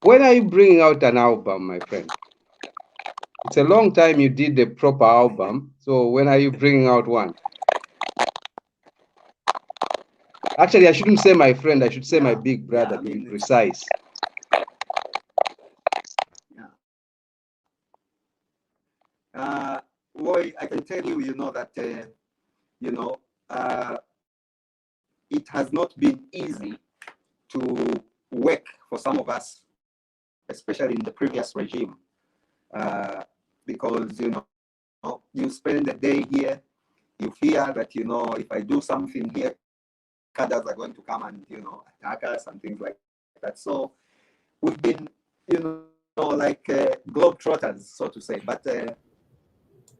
When are you bringing out an album, my friend? It's a long time you did the proper album, so when are you bringing out one? Actually, I shouldn't say my friend, I should say my big brother, to be precise. Roy, I can tell you, that, it has not been easy to work for some of us, especially in the previous regime, because, you spend a day here, you fear that, if I do something here, cadres are going to come and, attack us and things like that. So we've been, like globetrotters, so to say, but,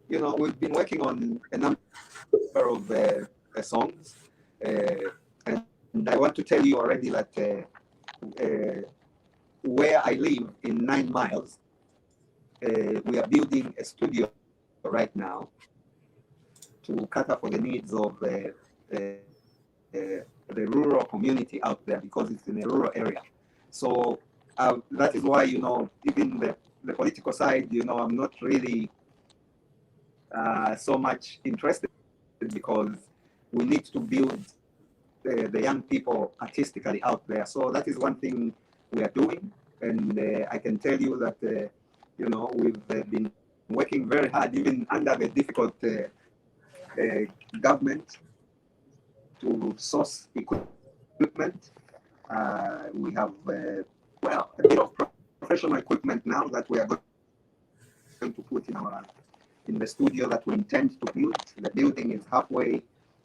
we've been working on a number of songs, and I want to tell you already that where I live in 9 miles, we are building a studio right now to cater for the needs of the rural community out there, because it's in a rural area. So that is why, even the political side, I'm not really so much interested, because we need to build the young people artistically out there. So that is one thing we are doing, and I can tell you that we've been working very hard, even under the difficult government, to source equipment. We have a bit of professional equipment now that we are going to put in the studio that we intend to build. The building is halfway,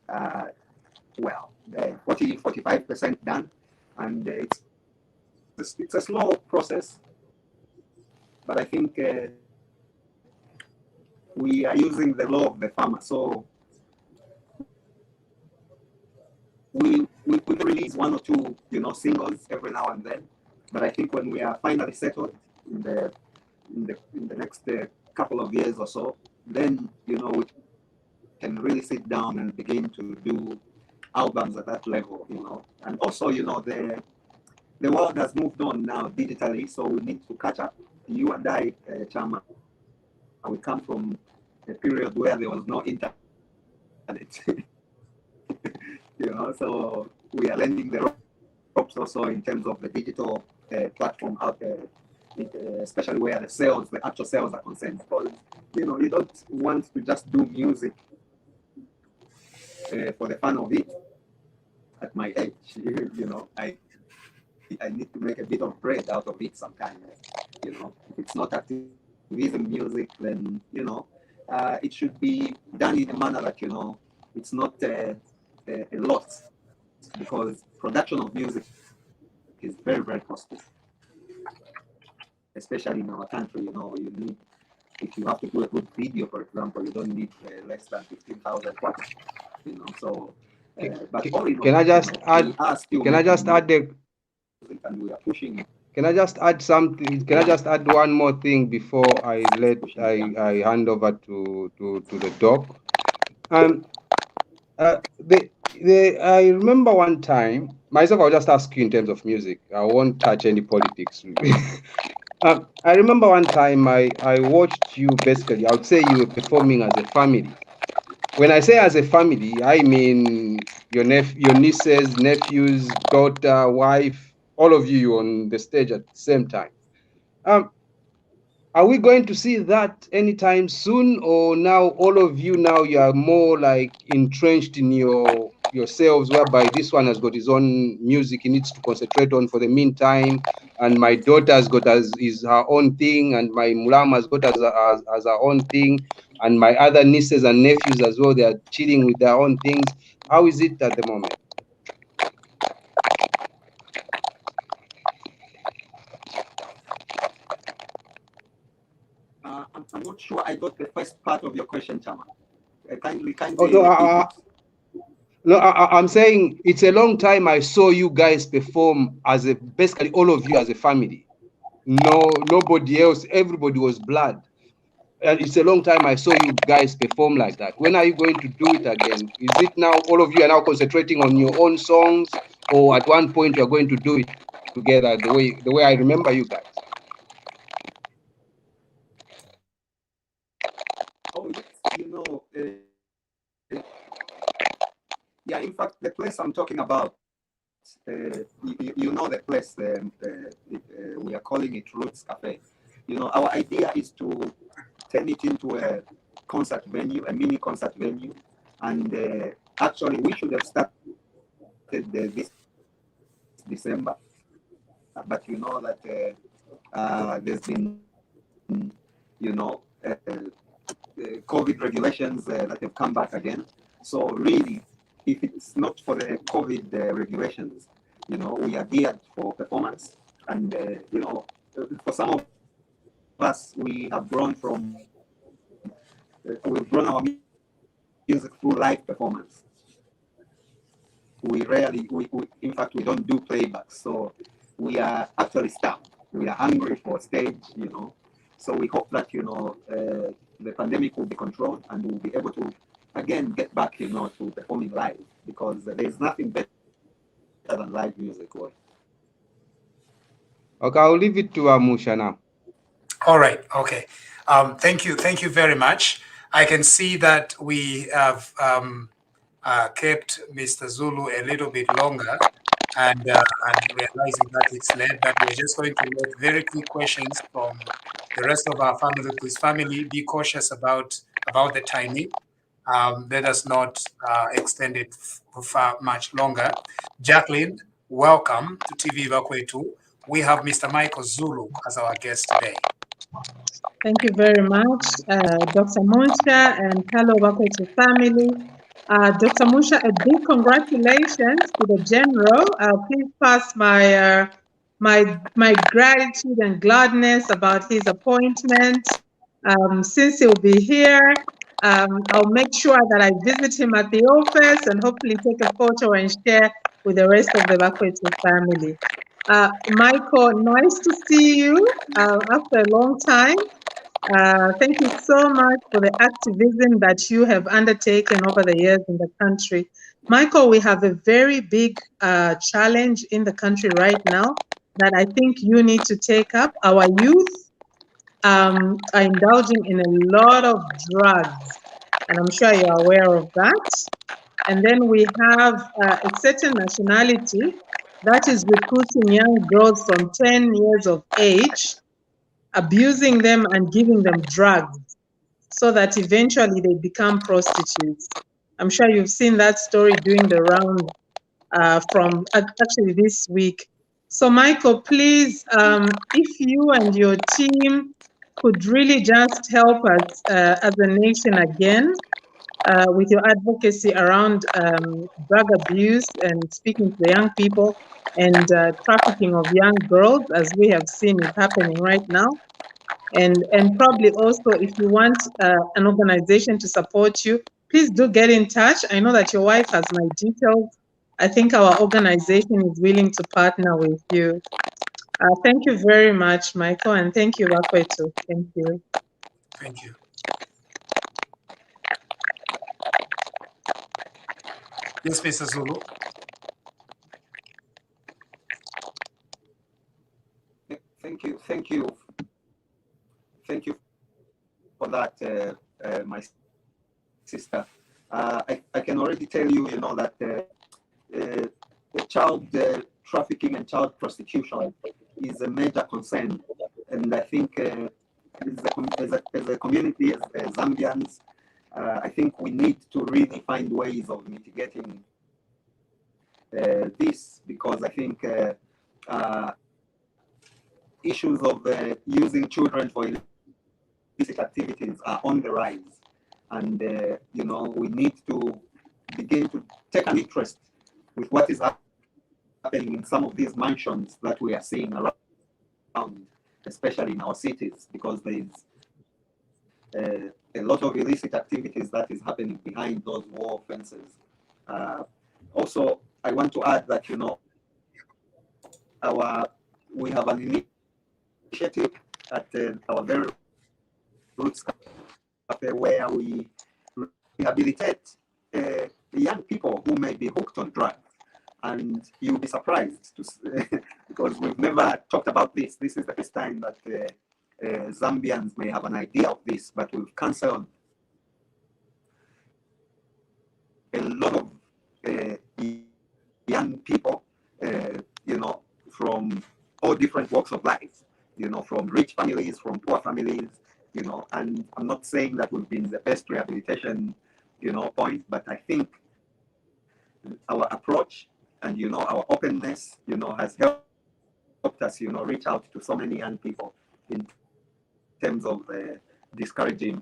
40-45% done, and it's a slow process, but I think we are using the law of the farmer. So we release 1 or 2, singles every now and then, but I think when we are finally settled in the next couple of years or so, then we can really sit down and begin to do albums at that level, and also the world has moved on now digitally, so we need to catch up. You and I, Chama, we come from a period where there was no internet. So we are learning the ropes also in terms of the digital platform out there, especially where the actual sales are concerned. Because you don't want to just do music for the fun of it. At my age, I need to make a bit of bread out of it sometimes. If it's not activism music, then it should be done in a manner that it's not a loss, because production of music is very, very costly, especially in our country. You need if you have to do a good video, for example, you don't need less than 15,000 watts. You know, so. But all in all, can I just add? we are still Can I just add the? and we are pushing. Can I just add something? Can I just add one more thing before I hand over to the doc? I remember one time, myself, I'll just ask you in terms of music. I won't touch any politics. I remember one time I watched you, basically, I would say you were performing as a family. When I say as a family, I mean your nieces, nephews, daughter, wife, all of you on the stage at the same time. Are we going to see that anytime soon, or now all of you you are more like entrenched in yourselves, whereby this one has got his own music he needs to concentrate on for the meantime, and my daughter has got is her own thing, and my mulam has got as her own thing, and my other nieces and nephews as well, they are chilling with their own things. How is it at the moment? I'm not sure I got the first part of your question, Chama. Kindly Oh, no, repeat it. No, I'm saying it's a long time I saw you guys perform as basically all of you as a family. No, nobody else. Everybody was blood. And it's a long time I saw you guys perform like that. When are you going to do it again? Is it now all of you are now concentrating on your own songs, or at one point you are going to do it together the way I remember you guys? Oh yes, yeah. In fact, the place I'm talking about, you know the place. We are calling it Roots Cafe. Our idea is to turn it into a concert venue, a mini concert venue, and actually we should have started this December, but you know that there's been COVID regulations that have come back again. So really, if it's not for the COVID regulations, we are geared for performance. And, for some of us, we have grown we've grown our music through live performance. We in fact, we don't do playback. So we are actually stuffed. We are hungry for stage, So we hope that, the pandemic will be controlled and we'll be able to, again, get back, to performing live, because there's nothing better than live music. Okay, I'll leave it to Amusha now. All right. Okay. Thank you. Thank you very much. I can see that we have kept Mr. Zulu a little bit longer, and realizing that it's late, that we're just going to make very quick questions from the rest of our family. Please, family, be cautious about the timing. Let us not extend it for much longer. Jacqueline, welcome to TVBAKWETU. We have Mr. Maiko Zulu as our guest today. Thank you very much, Dr. Musha and hello, BAKWETU family. Dr. Musha, a big congratulations to the General. Please pass my gratitude and gladness about his appointment. Since he'll be here, I'll make sure that I visit him at the office and hopefully take a photo and share with the rest of the BAKWETU family. Michael, nice to see you after a long time. Thank you so much for the activism that you have undertaken over the years in the country. Michael, we have a very big challenge in the country right now that I think you need to take up. Our youth are indulging in a lot of drugs, and I'm sure you're aware of that. And then we have a certain nationality that is recruiting young girls from 10 years of age, abusing them and giving them drugs so that eventually they become prostitutes. I'm sure you've seen that story doing the round from actually this week. So Michael, please, if you and your team could really just help us as a nation again with your advocacy around drug abuse and speaking to the young people and trafficking of young girls, as we have seen is happening right now. And probably also, if you want an organization to support you, please do get in touch. I know that your wife has my details. I think our organization is willing to partner with you. Thank you very much, Michael, and thank you, Bakwetu. Thank you. Thank you. Yes, Mr. Zulu. Thank you for that, my sister. I can already tell you, that child trafficking and child prostitution is a major concern, and I think as a community, as Zambians, I think we need to really find ways of mitigating this, because I think issues of using children for illicit activities are on the rise, and we need to begin to take an interest with what is happening in some of these mansions that we are seeing around, especially in our cities, because there is a lot of illicit activities that is happening behind those wall fences. Also, I want to add that we have an initiative at our very roots cafe where we rehabilitate young people who may be hooked on drugs. And you'll be surprised because we've never talked about this. This is the first time that Zambians may have an idea of this, but we've counseled a lot of young people, from all different walks of life, from rich families, from poor families, and I'm not saying that we've been the best rehabilitation, point, but I think our approach and, our openness, has helped us, reach out to so many young people in terms of discouraging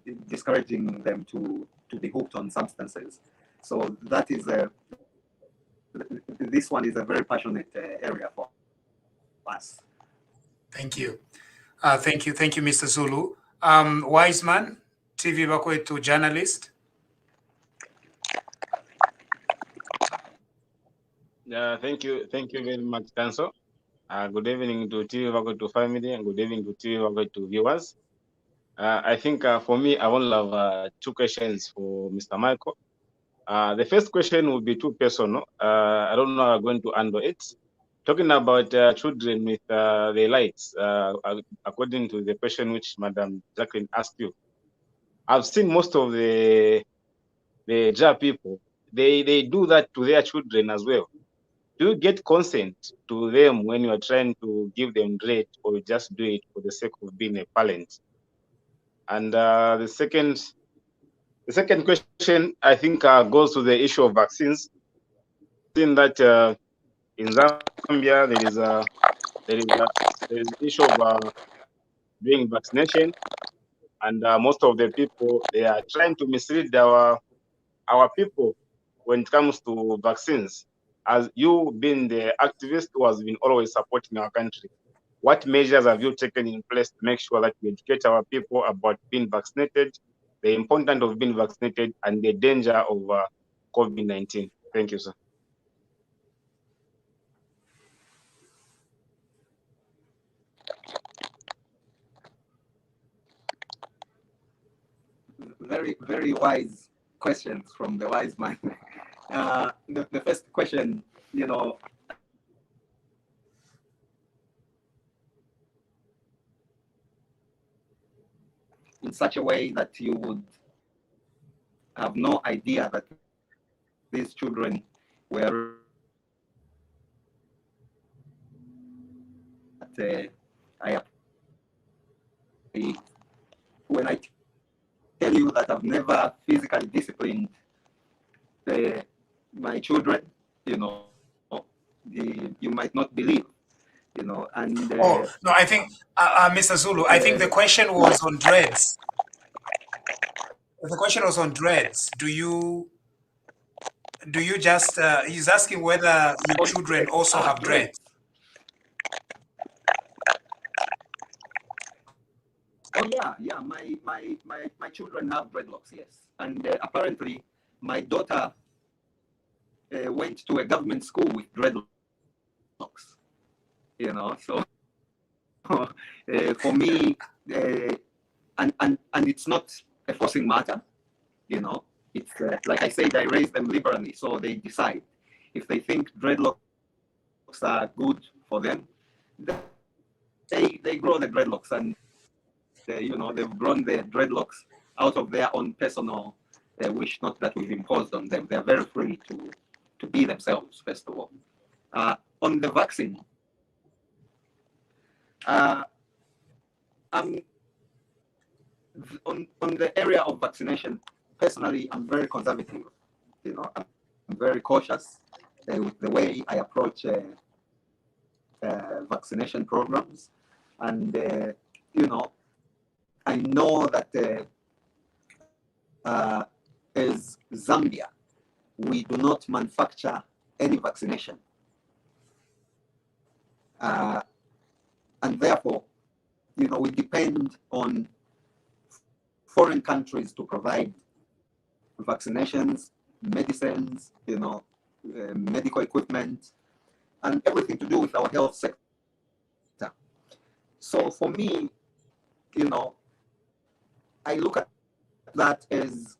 them to be hooked on substances. So that is this one is a very passionate area for us. Thank you. Thank you, Mr. Zulu. Wiseman, TVBAKWETU journalist. Thank you very much, Tanso. Good evening to TVBAKWETU family, and good evening to TVBAKWETU viewers. I think for me, I will have two questions for Mr. Michael. The first question will be too personal. I don't know how I'm going to handle it. Talking about children with the lights, according to the question which Madam Jacqueline asked you, I've seen most of the JA people, they do that to their children as well. Do you get consent to them when you are trying to give them dread, or just do it for the sake of being a parent? And the second question, I think, goes to the issue of vaccines. Seeing that in Zambia there is an issue of doing vaccination, and most of the people, they are trying to mislead our people when it comes to vaccines. As you being the activist who has been always supporting our country, what measures have you taken in place to make sure that we educate our people about being vaccinated, the importance of being vaccinated, and the danger of COVID-19? Thank you, sir. Very, very wise questions from the wise man. The first question, in such a way that you would have no idea that these children were when I tell you that I've never physically disciplined my children, you might not believe, and Oh, no, I think, Mr. Zulu, I think the question was on dreads. The question was on dreads. Do you just, he's asking whether your children also have dreads. yeah. My children have dreadlocks, yes, and apparently my daughter went to a government school with dreadlocks. You know, so for me, and it's not a forcing matter. You know, it's like I said, I raise them liberally, so they decide if they think dreadlocks are good for them. They grow the dreadlocks, and you know, they've grown their dreadlocks out of their own personal wish, not that we've imposed on them. They're very free to be themselves. First of all, on the vaccine, I'm on the area of vaccination. Personally, I'm very conservative. You know, I'm very cautious with the way I approach vaccination programs, and you know, I know that as Zambia, we do not manufacture any vaccination, and therefore, you know, we depend on foreign countries to provide vaccinations, medicines, you know, medical equipment, and everything to do with our health sector. So for me, you know, I look at that as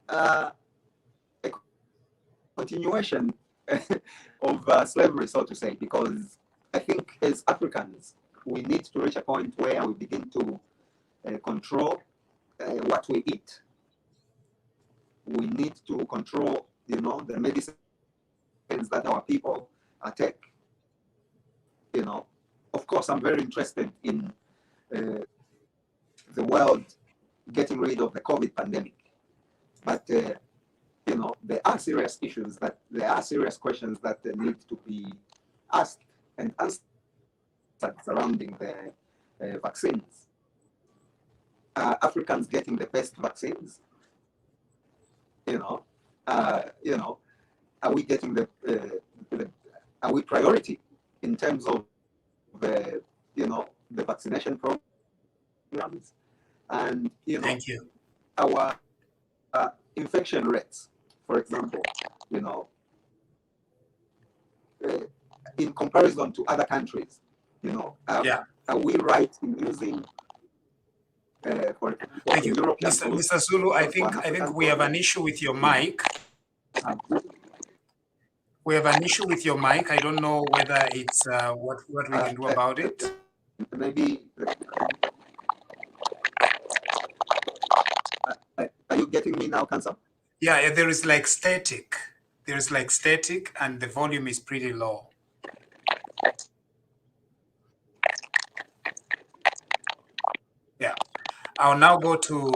a continuation of slavery, so to say, because I think as Africans, we need to reach a point where we begin to control what we eat. We need to control, you know, the medicines that our people take. You know, of course, I'm very interested in the world getting rid of the COVID pandemic, but you know, there are serious issues there are serious questions that need to be asked and answered surrounding the vaccines. Are Africans getting the best vaccines? You know, are we getting are we priority in terms of you know, the vaccination programs, and you know, Thank you. our infection rates, for example, you know, in comparison to other countries, you know, are we right in using for Thank you, European Mr. Zulu. I think we have an issue with your mic. We have an issue with your mic. I don't know whether it's what we can do about it. Maybe. Are you getting me now, Cancer? Yeah, there is like static. There is like static, and the volume is pretty low. Yeah. I'll now go to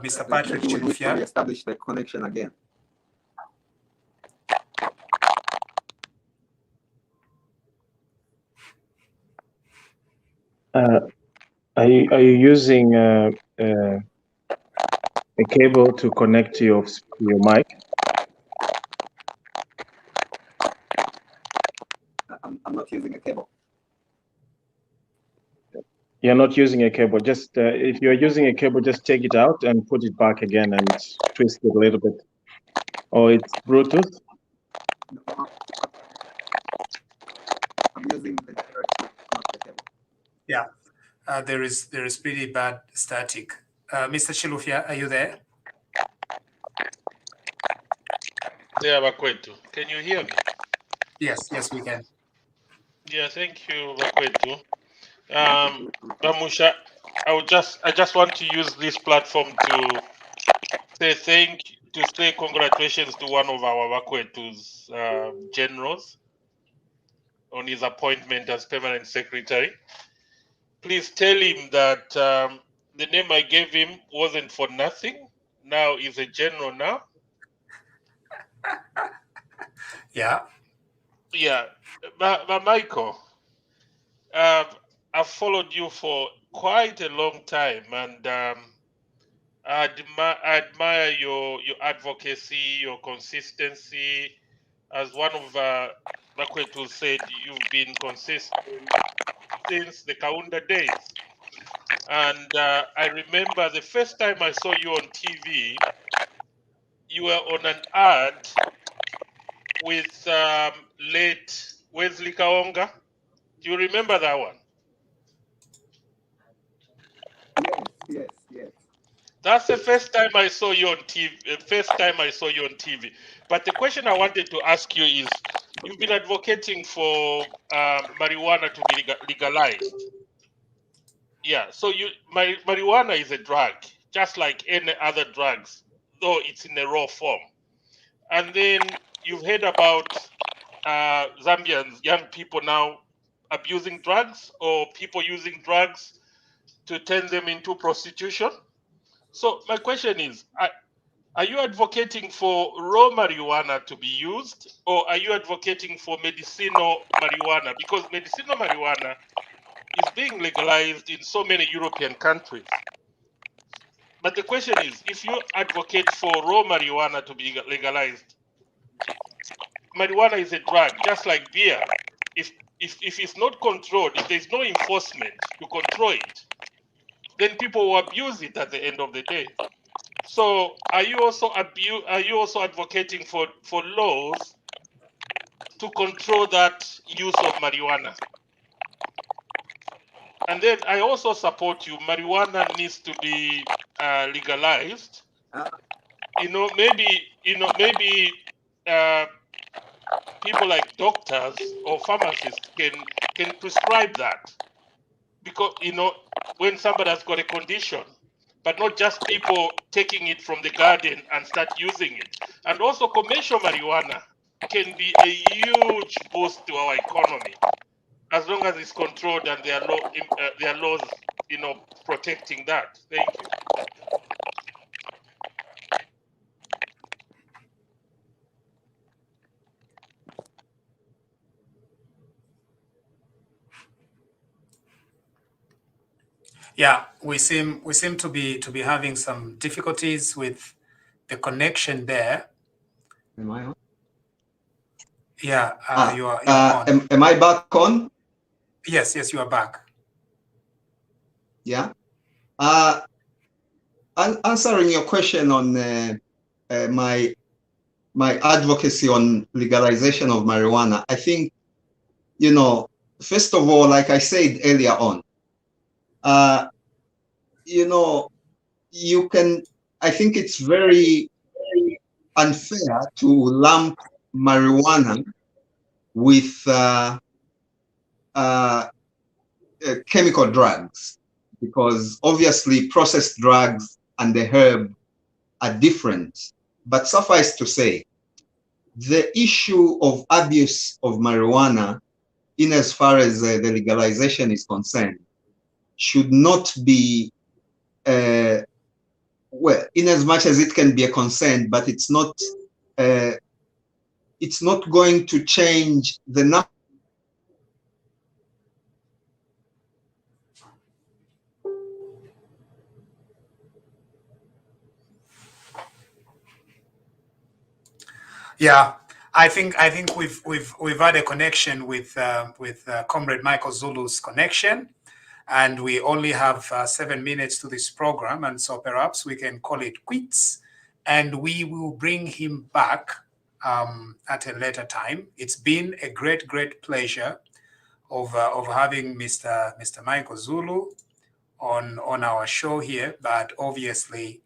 Mr. Patrick We need to Chilufya. reestablish the connection again. Are you using a cable to connect to your mic? I'm not using a cable. You're not using a cable. Just if you're using a cable, just take it out and put it back again and twist it a little bit. Or it's Bluetooth. I'm using the direct, not the cable. Yeah, there is pretty bad static. Mr. Chilufya, are you there? TVBAKWETU, can you hear me? Yes, we can. Yeah, thank you, Bakwetu. Bamusha, I just want to use this platform to say congratulations to one of our Bakwetu's generals on his appointment as permanent secretary. Please tell him that the name I gave him wasn't for nothing. Now he's a general now. Yeah. Yeah, but Maiko, I've followed you for quite a long time, and I admire your advocacy, your consistency. As one of Bakwetu said, you've been consistent since the Kaunda days. And I remember the first time I saw you on TV, you were on an ad with late Wesley Kaonga. Do you remember that one? Yes. That's the first time I saw you on TV. First time I saw you on TV. But the question I wanted to ask you is, you've been advocating for marijuana to be legalized. Yeah. So marijuana is a drug, just like any other drugs, though it's in a raw form. And then you've heard about Zambians, young people now abusing drugs, or people using drugs to turn them into prostitution. So my question is, are you advocating for raw marijuana to be used, or are you advocating for medicinal marijuana? Because medicinal marijuana is being legalized in so many European countries. But the question is, if you advocate for raw marijuana to be legalized, marijuana is a drug, just like beer. If it's not controlled, if there's no enforcement to control it, then people will abuse it at the end of the day. So are you also advocating for laws to control that use of marijuana? And then I also support you. Marijuana needs to be legalized. Maybe people like doctors or pharmacists can prescribe that, because when somebody has got a condition, but not just people taking it from the garden and start using it. And also commercial marijuana can be a huge boost to our economy, as long as it's controlled and there are laws, protecting that. Thank you. Yeah, we seem to be having some difficulties with the connection there. Am I on? Yeah, you are on. Am I back on? Yes, you are back. Yeah. Answering your question on my advocacy on legalization of marijuana, I think, first of all, like I said earlier on, I think it's very unfair to lump marijuana with chemical drugs, because obviously processed drugs and the herb are different. But suffice to say, the issue of abuse of marijuana, in as far as the legalization is concerned, should not be, well, in as much as it can be a concern, but it's not going to change the number. Yeah, I think we've had a connection with Comrade Maiko Zulu's connection, and we only have 7 minutes to this program, and so perhaps we can call it quits, and we will bring him back at a later time. It's been a great pleasure of having Mr. Maiko Zulu on our show here, but obviously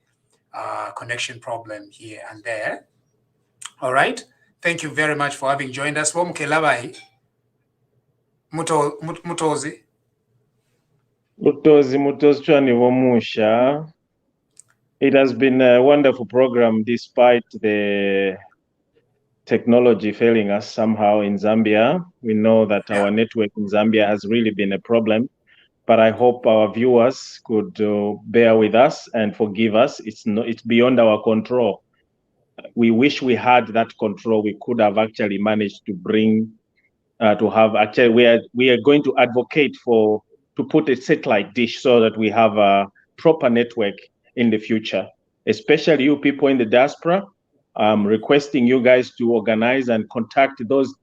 connection problem here and there. All right. Thank you very much for having joined us. Mutozi. Chani Womusha. It has been a wonderful program despite the technology failing us somehow in Zambia. We know that our network in Zambia has really been a problem, but I hope our viewers could bear with us and forgive us. It's beyond our control. We wish we had that control. We could have actually managed to bring, we are going to advocate to put a satellite dish so that we have a proper network in the future, especially you people in the diaspora. I'm requesting you guys to organize and contact those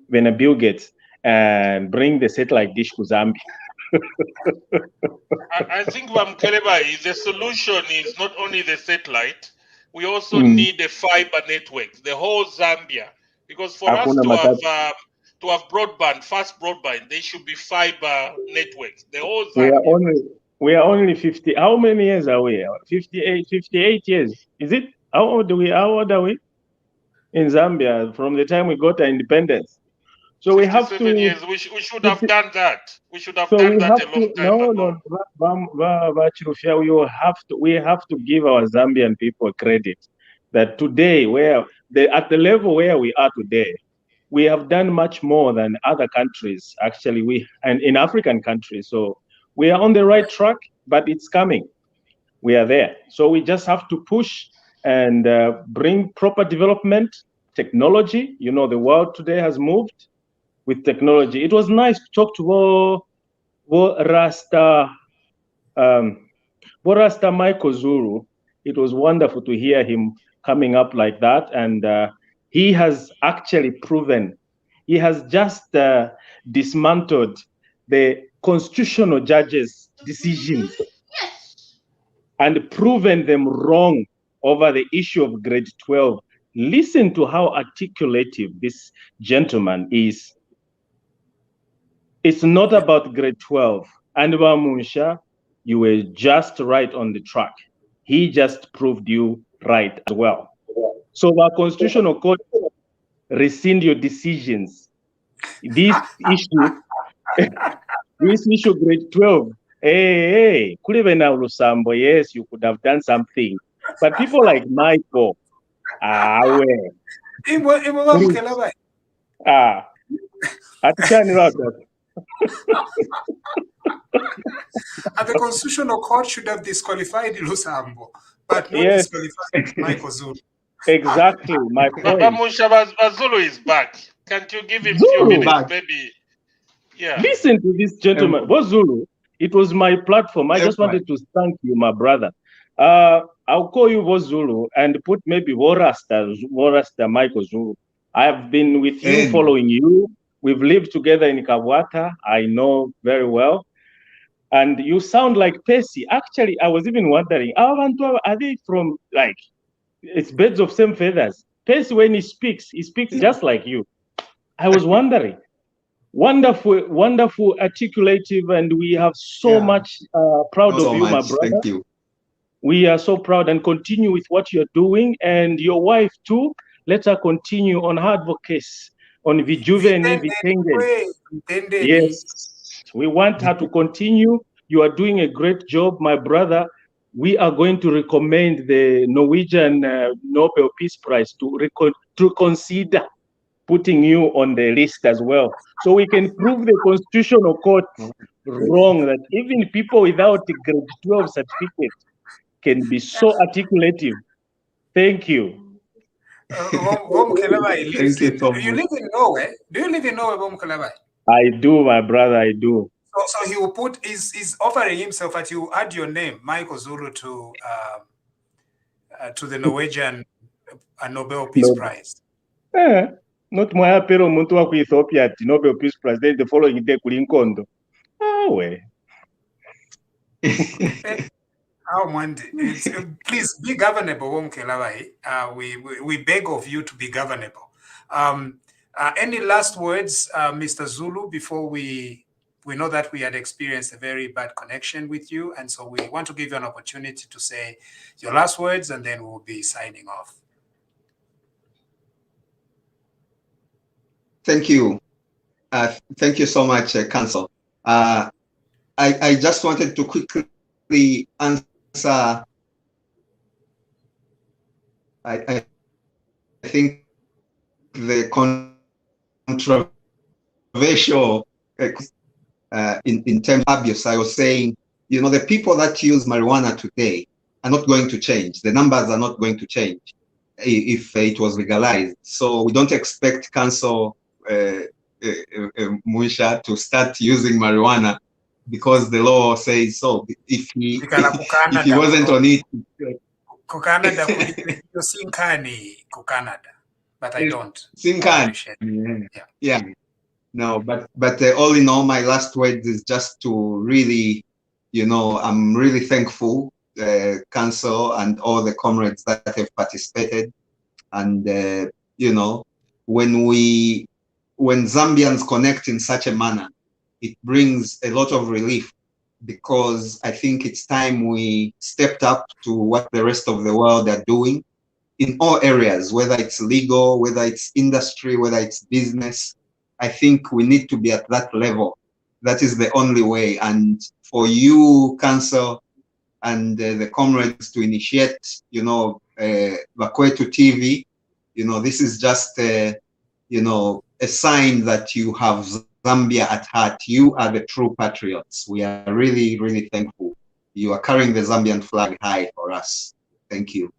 Bill Gates and bring the satellite dish to Zambia. I think Vamkeleba, the solution is not only the satellite, we also Mm. need a fiber network, the whole Zambia. Because for us Hakuna to matata. have broadband, fast broadband, there should be fiber networks, the whole We are Zambia. only 50. How many years are we? 58 years. Is it? How old are we in Zambia from the time we got our independence? So we have 67 to. years. We should have done that. We should have So done we that have a long to. time ago. We have to give our Zambian people credit that today, at the level where we are today, we have done much more than other countries. Actually, and in African countries. So we are on the right track, but it's coming. We are there. So we just have to push and bring proper development, technology. You know, the world today has moved with technology. It was nice to talk to Rasta Maiko Zulu. It was wonderful to hear him coming up like that. And he has actually proven, he has just dismantled the constitutional judges' decisions and proven them wrong over the issue of grade 12. Listen to how articulative this gentleman is. It's not about grade 12. And Munsha, you were just right on the track. He just proved you right as well. So our constitutional court rescind your decisions. This issue, grade 12. Hey, Kulivena Lusambo, yes, you could have done something. But people like Michael, And the Constitutional Court should have disqualified Lusambo, but not yes. disqualified Maiko Zulu. Exactly, my point. But Zulu is back. Can't you give him a few minutes, maybe? Yeah. Listen to this gentleman. Zulu, it was my platform. I just wanted to thank you, my brother. I'll call you Zulu and put maybe Vorasta Maiko Zulu. I have been with you, following you. We've lived together in Kabwata. I know very well. And you sound like Percy. Actually, I was even wondering, are they from, like, it's birds of same feathers? Percy, when he speaks just like you. I was wondering. Wonderful, articulative, and we have so much proud of you, my brother. Thank you. We are so proud, and continue with what you're doing. And your wife, too, let her continue on her advocacy, on Vijuveni, Vitenge. Yes, we want her to continue. You are doing a great job, my brother. We are going to recommend the Norwegian Nobel Peace Prize to consider putting you on the list as well. So we can prove the Constitutional Court wrong, that even people without a grade 12 certificate can be so articulative. Thank you. Thank you, Tom. You live in Norway? Do you live in Norway, Vom Kalabai? I do, my brother, I do. So he will put, he's offering himself that you add your name, Maiko Zulu, to the Norwegian Nobel Peace Prize. Not my pero muntu wa ku Ethiopia at Nobel Peace Prize, then the following day kulinkondo. Please be governable, we beg of you to be governable. Any last words, Mr. Zulu, before we know that we had experienced a very bad connection with you, and so we want to give you an opportunity to say your last words, and then we'll be signing off. Thank you. Thank you so much, Council. I just wanted to quickly answer. I think the controversial in terms of abuse. I was saying, you know, the people that use marijuana today are not going to change. The numbers are not going to change if it was legalized. So we don't expect Council Munsha to start using marijuana because the law says so. If he wasn't on it, Canada, but I don't. Sinkani. Yeah. No, but all in all, my last words is just to really, I'm really thankful, Council and all the comrades that have participated. And, when Zambians connect in such a manner, it brings a lot of relief, because I think it's time we stepped up to what the rest of the world are doing in all areas, whether it's legal, whether it's industry, whether it's business. I think we need to be at that level. That is the only way. And for you, Council, and the comrades to initiate, Bakwetu TV, this is just, a sign that you have Zambia at heart. You are the true patriots. We are really, really thankful. You are carrying the Zambian flag high for us. Thank you.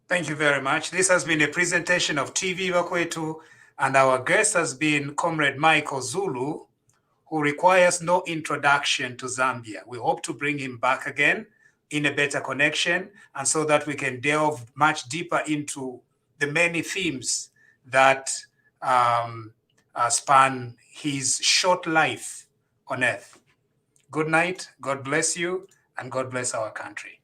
Thank you very much. This has been a presentation of TVBAKWETU, and our guest has been Comrade Maiko Zulu, who requires no introduction to Zambia. We hope to bring him back again in a better connection, and so that we can delve much deeper into the many themes that span his short life on earth. Good night, God bless you, and God bless our country.